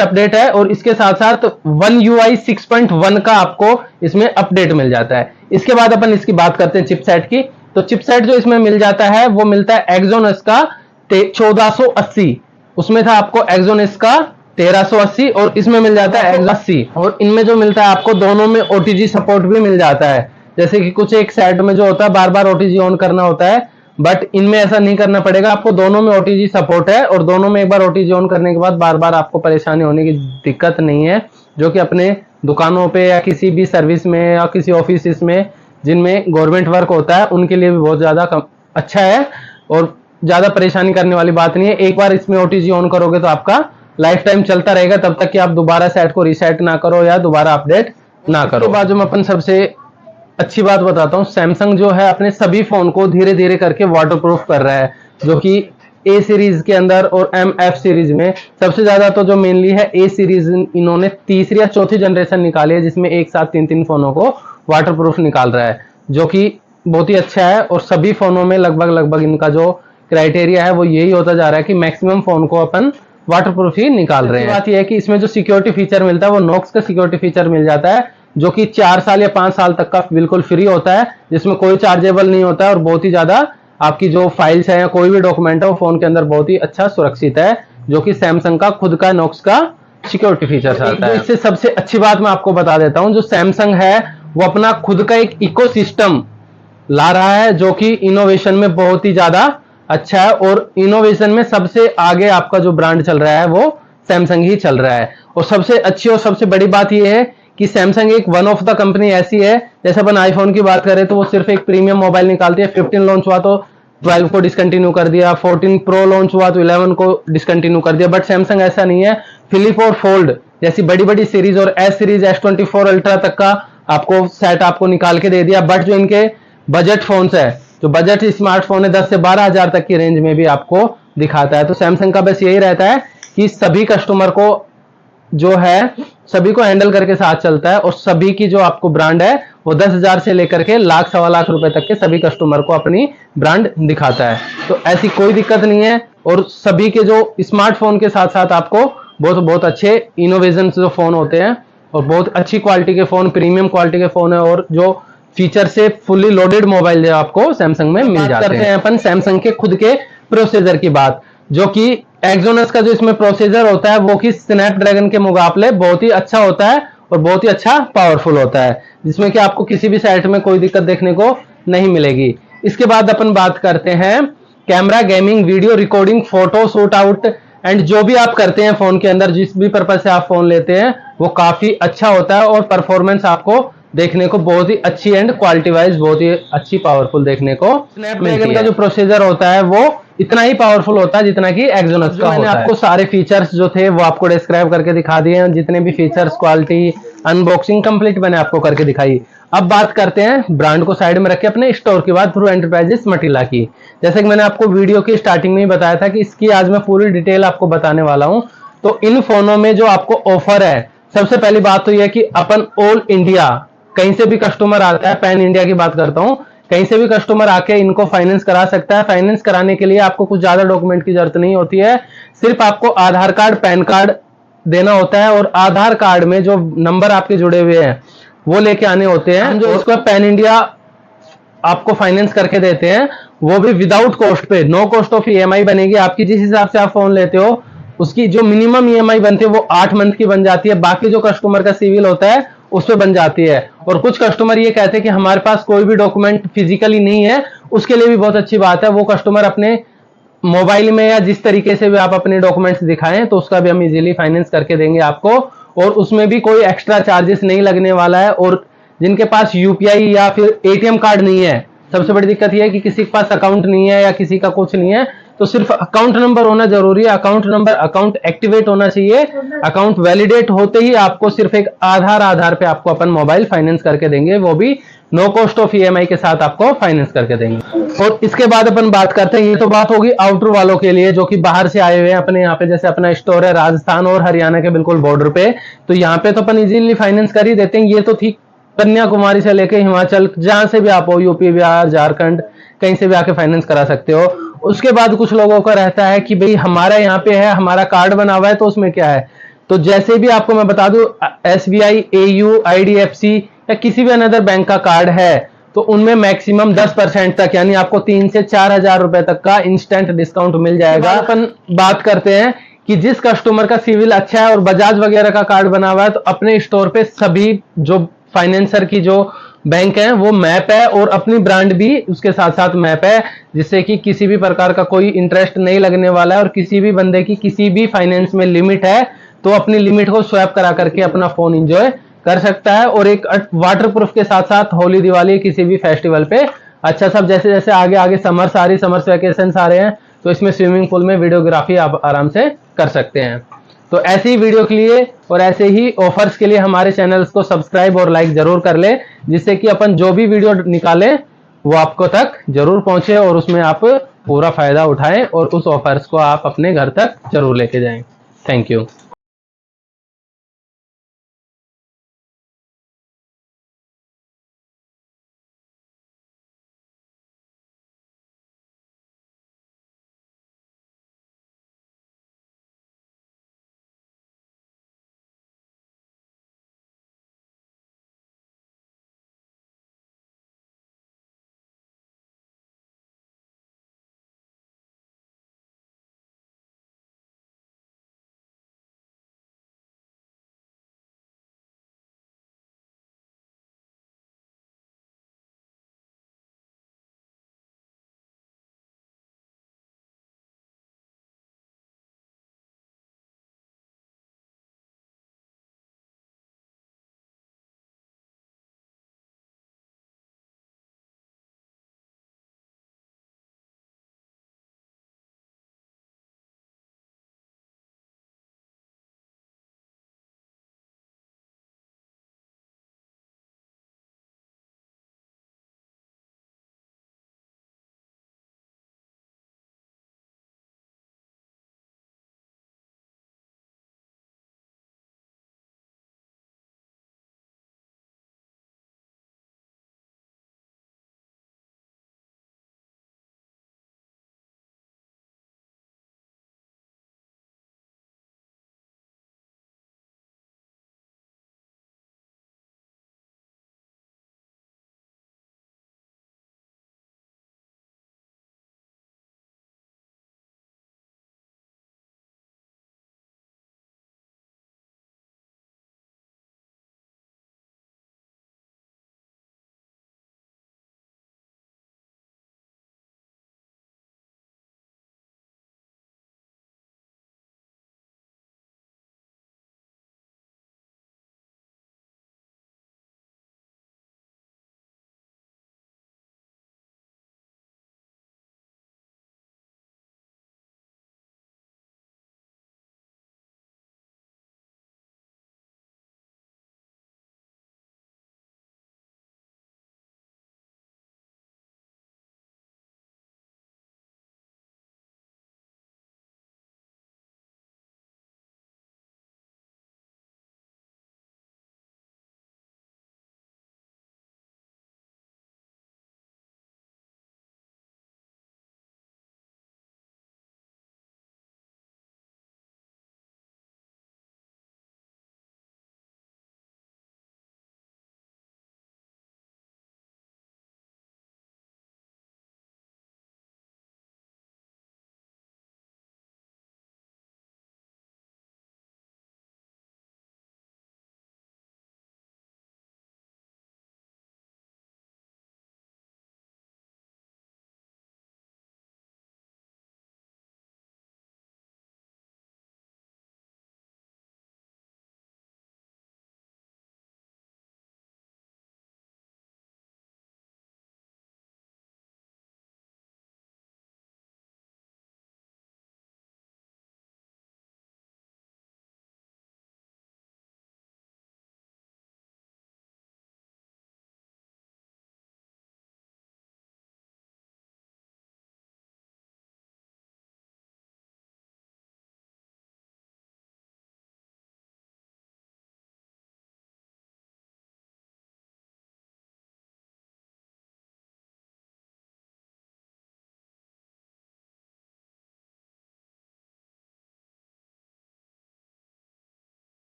[SPEAKER 2] अपडेट है, और इसके साथ साथ One UI 6.1 का आपको इसमें अपडेट मिल जाता है। इसके बाद अपन इसकी बात करते हैं चिपसेट की। तो चिपसेट जो इसमें मिल जाता है वो मिलता है एक्सोनस का 1480, उसमें था आपको एक्सोनस का 1380, और इसमें मिल जाता है 80, और इनमें जो मिलता है आपको दोनों में OTG सपोर्ट भी मिल जाता है। जैसे कि कुछ एक सेट में जो होता है बार बार OTG ऑन करना होता है, बट इनमें ऐसा नहीं करना पड़ेगा, आपको दोनों में OTG सपोर्ट है, और दोनों में एक बार OTG ऑन करने के बाद बार बार आपको परेशानी होने की दिक्कत नहीं है, जो कि अपने दुकानों पे या किसी भी सर्विस में या किसी ऑफिस में जिनमें गवर्नमेंट वर्क होता है उनके लिए भी बहुत ज्यादा अच्छा है, और ज्यादा परेशानी करने वाली बात नहीं है। एक बार इसमें OTG ऑन करोगे तो आपका लाइफ टाइम चलता रहेगा, तब तक कि आप दोबारा सेट को रीसेट ना करो या दोबारा अपडेट ना करो। उसके बाद जो मैं अपन सबसे अच्छी बात बताता हूँ, सैमसंग जो है अपने सभी फोन को धीरे धीरे करके वाटरप्रूफ कर रहा है, जो कि A सीरीज के अंदर और MF सीरीज में सबसे ज्यादा तो जो मेनली है A सीरीज, इन्होंने तीसरी या चौथी जनरेशन निकाली है जिसमें एक साथ 3 फोनों को वाटरप्रूफ निकाल रहा है, जो कि बहुत ही अच्छा है। और सभी फोनों में लगभग इनका जो क्राइटेरिया है वो यही होता जा रहा है कि मैक्सिमम फोन को अपन वाटरप्रूफ ही निकाल रहे हैं। बात यह है कि इसमें जो सिक्योरिटी फीचर मिलता है वो नॉक्स का सिक्योरिटी फीचर मिल जाता है, जो कि 4 साल या 5 साल तक का बिल्कुल फ्री होता है, जिसमें कोई चार्जेबल नहीं होता है, और बहुत ही ज्यादा आपकी जो फाइल्स है या कोई भी डॉक्यूमेंट है वो फोन के अंदर बहुत ही अच्छा सुरक्षित है, जो कि सैमसंग का खुद का नॉक्स का सिक्योरिटी फीचर आता है। इससे सबसे अच्छी बात मैं आपको बता देता हूं, जो सैमसंग है वो अपना खुद का एक इकोसिस्टम ला रहा है, जो कि इनोवेशन में बहुत ही ज्यादा अच्छा है, और इनोवेशन में सबसे आगे आपका जो ब्रांड चल रहा है वो सैमसंग ही चल रहा है। और सबसे अच्छी और सबसे बड़ी बात यह है कि सैमसंग एक वन ऑफ द कंपनी ऐसी है, जैसे अपन आईफोन की बात करें तो वो सिर्फ एक प्रीमियम मोबाइल निकालती है, 15 लॉन्च हुआ तो 12 को डिसकंटिन्यू कर दिया, 14 प्रो लॉन्च हुआ तो 11 को डिसकंटिन्यू कर दिया, बट सैमसंग ऐसा नहीं है। फ्लिप और फोल्ड जैसी बड़ी बड़ी सीरीज और S सीरीज S24 अल्ट्रा तक का आपको सेट आपको निकाल के दे दिया, बट जो इनके बजट फोन्स है, जो बजट स्मार्टफोन है 10 से 12 हजार तक की रेंज में भी आपको दिखाता है। तो सैमसंग का बस यही रहता है कि सभी कस्टमर को जो है सभी को हैंडल करके साथ चलता है, और सभी की जो आपको ब्रांड है वो 10,000 से लेकर के लाख 1.25 लाख रुपए तक के सभी कस्टमर को अपनी ब्रांड दिखाता है। तो ऐसी कोई दिक्कत नहीं है, और सभी के जो स्मार्टफोन के साथ साथ आपको बहुत अच्छे इनोवेशन जो फोन होते हैं और बहुत अच्छी क्वालिटी के फोन, प्रीमियम क्वालिटी के फोन है, और जो फीचर से फुल्ली लोडेड मोबाइल आपको सैमसंग में मिल जाते हैं। अपन सैमसंग के खुद के प्रोसेसर की बात, जो कि एक्सोनस का जो इसमें प्रोसीजर होता है वो कि स्नैपड्रैगन के मुकाबले बहुत ही अच्छा होता है और बहुत ही अच्छा पावरफुल होता है, जिसमें कि आपको किसी भी साइट में कोई दिक्कत देखने को नहीं मिलेगी। इसके बाद अपन बात करते हैं camera, gaming, video recording, photo shoot out and जो भी आप करते हैं फोन के अंदर, जिस भी पर्पज से आप फोन लेते हैं वो काफी अच्छा होता है और परफॉर्मेंस आपको देखने को बहुत ही अच्छी एंड क्वालिटी वाइज बहुत ही अच्छी पावरफुल देखने को स्नैपड्रैगन का जो प्रोसीजर होता है वो इतना ही पावरफुल होता है जितना कि एक्सोनस का। मैंने आपको सारे फीचर्स जो थे वो आपको डिस्क्राइब करके दिखा दिए हैं, जितने भी फीचर्स, क्वालिटी, अनबॉक्सिंग कंप्लीट मैंने आपको करके दिखाई। अब बात करते हैं ब्रांड को साइड में रख के अपने स्टोर की बात, थ्रू एंटरप्राइजेस मटिला की। जैसे कि मैंने आपको वीडियो की स्टार्टिंग में ही बताया था कि इसकी आज मैं पूरी डिटेल आपको बताने वाला हूं। तो इन फोनों में जो आपको ऑफर है, सबसे पहली बात तो यह कि अपन ऑल इंडिया कहीं से भी कस्टमर आता है, पैन इंडिया की बात करता हूं, कहीं से भी कस्टमर आके इनको फाइनेंस करा सकता है। फाइनेंस कराने के लिए आपको कुछ ज्यादा डॉक्यूमेंट की जरूरत नहीं होती है, सिर्फ आपको आधार कार्ड, पैन कार्ड देना होता है और आधार कार्ड में जो नंबर आपके जुड़े हुए हैं वो लेके आने होते हैं। हम जो इसको पैन इंडिया आपको फाइनेंस करके देते हैं वो भी विदाउट कॉस्ट पे, नो कॉस्ट ऑफ ईएमआई बनेगी आपकी। जिस हिसाब से आप फोन लेते हो उसकी जो मिनिमम ईएमआई बनती है वो 8 मंथ की बन जाती है, बाकी जो कस्टमर का सिविल होता है उस पर बन जाती है। और कुछ कस्टमर ये कहते हैं कि हमारे पास कोई भी डॉक्यूमेंट फिजिकली नहीं है, उसके लिए भी बहुत अच्छी बात है, वो कस्टमर अपने मोबाइल में या जिस तरीके से भी आप अपने डॉक्यूमेंट्स दिखाएं तो उसका भी हम इजीली फाइनेंस करके देंगे आपको, और उसमें भी कोई एक्स्ट्रा चार्जेस नहीं लगने वाला है। और जिनके पास यूपीआई या फिर एटीएम कार्ड नहीं है, सबसे बड़ी दिक्कत यह है कि किसी के पास अकाउंट नहीं है या किसी का कुछ नहीं है, तो सिर्फ अकाउंट नंबर होना जरूरी है। अकाउंट नंबर, अकाउंट एक्टिवेट होना चाहिए। अकाउंट वैलिडेट होते ही आपको सिर्फ एक आधार पे आपको अपन मोबाइल फाइनेंस करके देंगे, वो भी नो कॉस्ट ऑफ ईएमआई के साथ आपको फाइनेंस करके देंगे। और इसके बाद अपन बात करते हैं, ये तो बात होगी आउटर वालों के लिए जो कि बाहर से आए हुए हैं अपने यहाँ पे। जैसे अपना स्टोर है राजस्थान और हरियाणा के बिल्कुल बॉर्डर पे, तो यहाँ पे तो अपन इजीली फाइनेंस कर ही देते हैं। ये तो ठीक कन्याकुमारी से लेके हिमाचल, जहां से भी आप हो, यूपी, बिहार, झारखंड, कहीं से भी आके फाइनेंस करा सकते हो। उसके बाद कुछ लोगों का रहता है कि भाई हमारा यहाँ पे है, हमारा कार्ड बना हुआ है तो उसमें क्या है। तो जैसे भी आपको मैं बता दूं, एसबीआई, एयू, आईडीएफसी या किसी भी अनदर बैंक का कार्ड है तो उनमें मैक्सिमम 10% तक, यानी आपको 3 से 4 हजार रुपए तक का इंस्टेंट डिस्काउंट मिल जाएगा। अपन बात करते हैं कि जिस कस्टमर का सिविल अच्छा है और बजाज वगैरह का कार्ड बना हुआ है तो अपने स्टोर पे सभी जो फाइनेंसर की जो बैंक है वो मैप है और अपनी ब्रांड भी उसके साथ साथ मैप है, जिससे कि किसी भी प्रकार का कोई इंटरेस्ट नहीं लगने वाला है। और किसी भी बंदे की किसी भी फाइनेंस में लिमिट है तो अपनी लिमिट को स्वैप करा करके अपना फोन एंजॉय कर सकता है। और एक वाटर प्रूफ के साथ साथ होली, दिवाली, किसी भी फेस्टिवल पे अच्छा, सब जैसे जैसे आगे आगे समर्स आ रही, समर्स वैकेशन आ रहे हैं तो इसमें स्विमिंग पूल में वीडियोग्राफी आप आराम से कर सकते हैं। तो ऐसी ही वीडियो के लिए और ऐसे ही ऑफर्स के लिए हमारे चैनल्स को सब्सक्राइब और लाइक जरूर कर ले, जिससे कि अपन जो भी वीडियो निकालें वो आपको तक जरूर पहुंचे और उसमें आप पूरा फायदा उठाएं और उस ऑफर्स को आप अपने घर तक जरूर लेके जाएं। Thank you.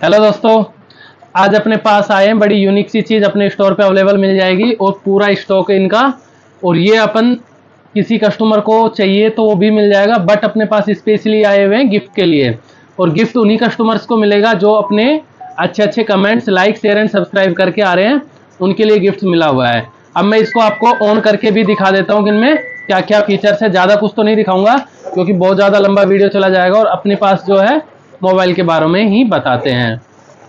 [SPEAKER 2] हेलो दोस्तों, आज अपने पास आए हैं बड़ी यूनिक सी चीज़ अपने स्टोर पे अवेलेबल मिल जाएगी और पूरा स्टॉक है इनका। और ये अपन किसी कस्टमर को चाहिए तो वो भी मिल जाएगा, बट अपने पास स्पेशली आए हुए हैं गिफ्ट के लिए। और गिफ्ट उन्हीं कस्टमर्स को मिलेगा जो अपने अच्छे अच्छे comments, like, share and subscribe करके आ रहे हैं, उनके लिए गिफ्ट मिला हुआ है। अब मैं इसको आपको ऑन करके भी दिखा देता हूँ कि इनमें क्या क्या फीचर्स है। ज़्यादा कुछ तो नहीं दिखाऊंगा क्योंकि बहुत ज़्यादा लंबा वीडियो चला जाएगा और अपने पास जो है मोबाइल के बारे में ही बताते हैं,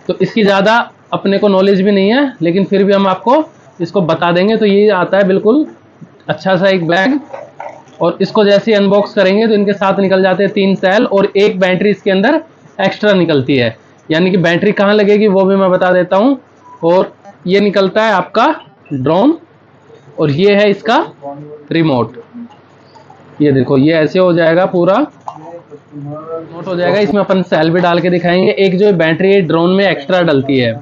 [SPEAKER 2] तो इसकी ज़्यादा अपने को नॉलेज भी नहीं है, लेकिन फिर भी हम आपको इसको बता देंगे। तो ये आता है बिल्कुल अच्छा सा एक बैग, और इसको जैसे ही अनबॉक्स करेंगे तो इनके साथ निकल जाते हैं 3 सेल और एक बैटरी इसके अंदर एक्स्ट्रा निकलती है। यानी कि बैटरी कहाँ लगेगी वो भी मैं बता देता हूँ। और ये निकलता है आपका ड्रोन, और ये है इसका रिमोट। ये देखो, ये ऐसे हो जाएगा, पूरा रिमोट हो जाएगा। इसमें अपन सेल भी डाल के दिखाएंगे। एक जो बैटरी ड्रोन में एक्स्ट्रा डलती है,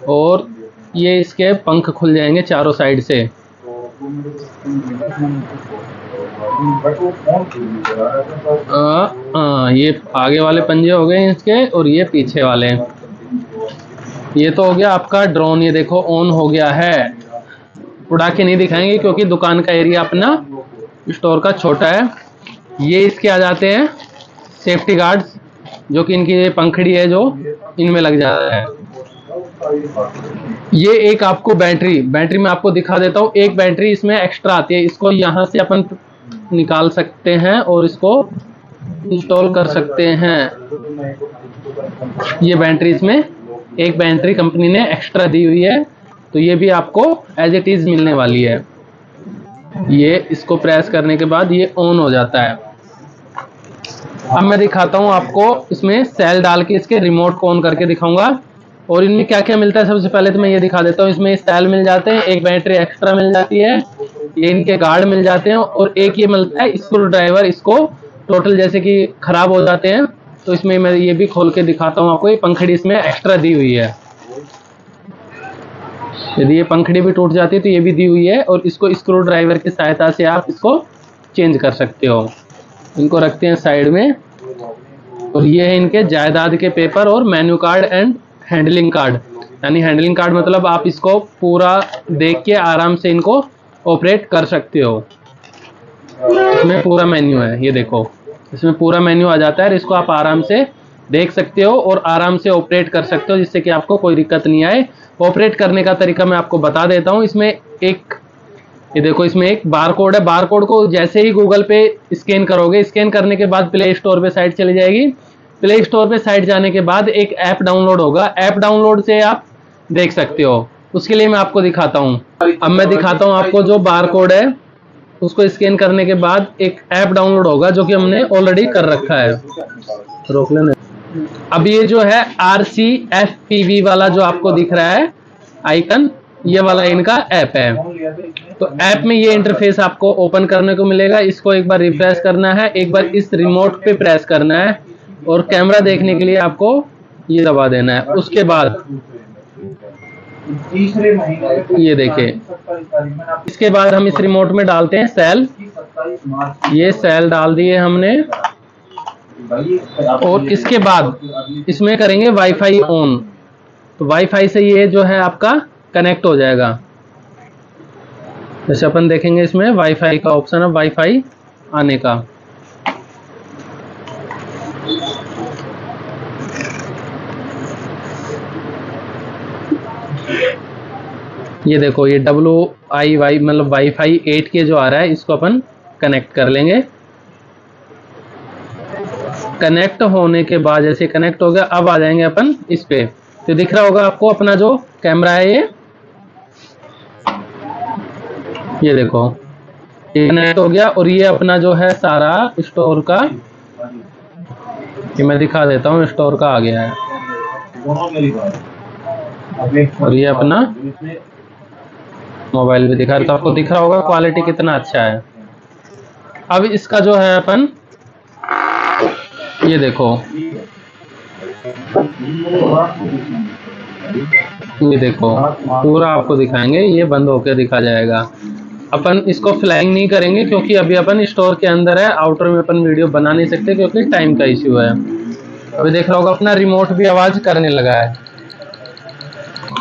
[SPEAKER 2] और ये इसके पंख खुल जाएंगे चारों साइड से। ये आगे वाले पंजे हो गए इसके, और ये पीछे वाले। ये तो हो गया आपका ड्रोन। ये देखो ऑन हो गया है। उड़ा के नहीं दिखाएंगे क्योंकि दुकान का एरिया अपना स्टोर का छोटा है। ये इसके आ जाते हैं सेफ्टी गार्ड्स, जो कि इनकी पंखड़ी है जो इनमें लग जाता है। ये एक आपको बैटरी में आपको दिखा देता हूँ। एक बैटरी इसमें एक्स्ट्रा आती है, इसको यहाँ से अपन निकाल सकते हैं और इसको इंस्टॉल कर सकते हैं। ये बैटरी, इसमें एक बैटरी कंपनी ने एक्स्ट्रा दी हुई है, तो ये भी आपको एज इट इज मिलने वाली है। ये इसको प्रेस करने के बाद ये ऑन हो जाता है। अब मैं दिखाता हूँ आपको, इसमें सेल डाल के इसके रिमोट को ऑन करके दिखाऊंगा। और इनमें क्या क्या मिलता है सबसे पहले तो मैं ये दिखा देता हूँ। इसमें सेल मिल जाते हैं, एक बैटरी एक्स्ट्रा मिल जाती है, ये इनके गार्ड मिल जाते हैं, और एक ये मिलता है स्क्रू ड्राइवर। इसको टोटल जैसे कि खराब हो जाते हैं तो इसमें मैं ये भी खोल के दिखाता हूँ आपको। ये पंखड़ी इसमें एक्स्ट्रा दी हुई है, यदि ये पंखड़ी भी टूट जाती है तो ये भी दी हुई है, और इसको स्क्रू ड्राइवर की सहायता से आप इसको चेंज कर सकते हो। इनको रखते हैं साइड में। और ये है इनके जायदाद के पेपर और menu card and handling card. यानी हैंडलिंग कार्ड मतलब आप इसको पूरा देख के आराम से इनको ऑपरेट कर सकते हो। इसमें पूरा मेन्यू है, ये देखो, इसमें पूरा मेन्यू आ जाता है। इसको आप आराम से देख सकते हो और आराम से ऑपरेट कर सकते हो, जिससे कि आपको कोई दिक्कत नहीं आए। ऑपरेट करने का तरीका मैं आपको बता देता हूँ। इसमें एक, ये देखो, इसमें एक बार कोड है। बार कोड को जैसे ही गूगल पे स्कैन करोगे, स्कैन करने के बाद प्ले स्टोर पे साइट चली जाएगी। प्ले स्टोर पे साइट जाने के बाद एक ऐप डाउनलोड होगा, ऐप डाउनलोड से आप देख सकते हो। उसके लिए मैं आपको दिखाता हूँ। अब मैं दिखाता हूँ आपको, जो बार कोड है उसको स्कैन करने के बाद एक ऐप डाउनलोड होगा, जो कि हमने ऑलरेडी कर रखा है। रोक लेना। अब ये जो है RCFPV वाला जो आपको दिख रहा है आइकन, ये वाला इनका ऐप है। तो ऐप में ये इंटरफेस आपको ओपन करने को मिलेगा। इसको एक बार रिफ्रेश करना है, एक बार इस रिमोट पे प्रेस करना है, और कैमरा देखने के लिए आपको ये दबा देना है। उसके बाद ये देखिए, इसके बाद हम इस रिमोट में डालते हैं सेल। ये सेल डाल दिए हमने, और इसके बाद इसमें करेंगे वाईफाई ऑन। तो वाईफाई से ये जो है आपका कनेक्ट हो जाएगा। जैसे अपन देखेंगे इसमें वाईफाई का ऑप्शन है, वाईफाई आने का। ये देखो, ये WIY मतलब वाईफाई 8K जो आ रहा है, इसको अपन कनेक्ट कर लेंगे। कनेक्ट होने के बाद जैसे कनेक्ट हो गया, अब आ जाएंगे अपन इस पे। तो दिख रहा होगा आपको अपना जो कैमरा है, ये देखो, ये कनेक्ट हो गया। और ये अपना जो है सारा स्टोर का, ये मैं दिखा देता हूँ, स्टोर का आ गया है। और ये अपना मोबाइल भी दिखा रहा, तो आपको दिख रहा होगा क्वालिटी कितना अच्छा है। अब इसका जो है अपन, ये देखो, ये देखो, पूरा आपको दिखाएंगे। ये बंद होकर दिखा जाएगा। अपन इसको फ्लैग नहीं करेंगे क्योंकि अभी अपन स्टोर के अंदर है, आउटर में अपन वीडियो बना नहीं सकते क्योंकि टाइम का इश्यू है। अभी देख रहा होगा अपना रिमोट भी आवाज करने लगा है।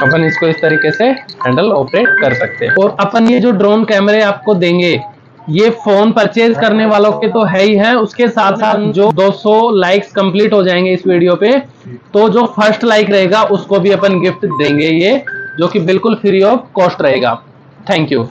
[SPEAKER 2] अपन इसको इस तरीके से हैंडल ऑपरेट कर सकते हैं। और अपन ये जो ड्रोन कैमरे आपको देंगे, ये फोन परचेज करने वालों के तो है ही है, उसके साथ साथ जो 200 लाइक्स कंप्लीट हो जाएंगे इस वीडियो पे, तो जो फर्स्ट लाइक रहेगा उसको भी अपन गिफ्ट देंगे, ये जो कि बिल्कुल फ्री ऑफ कॉस्ट रहेगा। Thank you.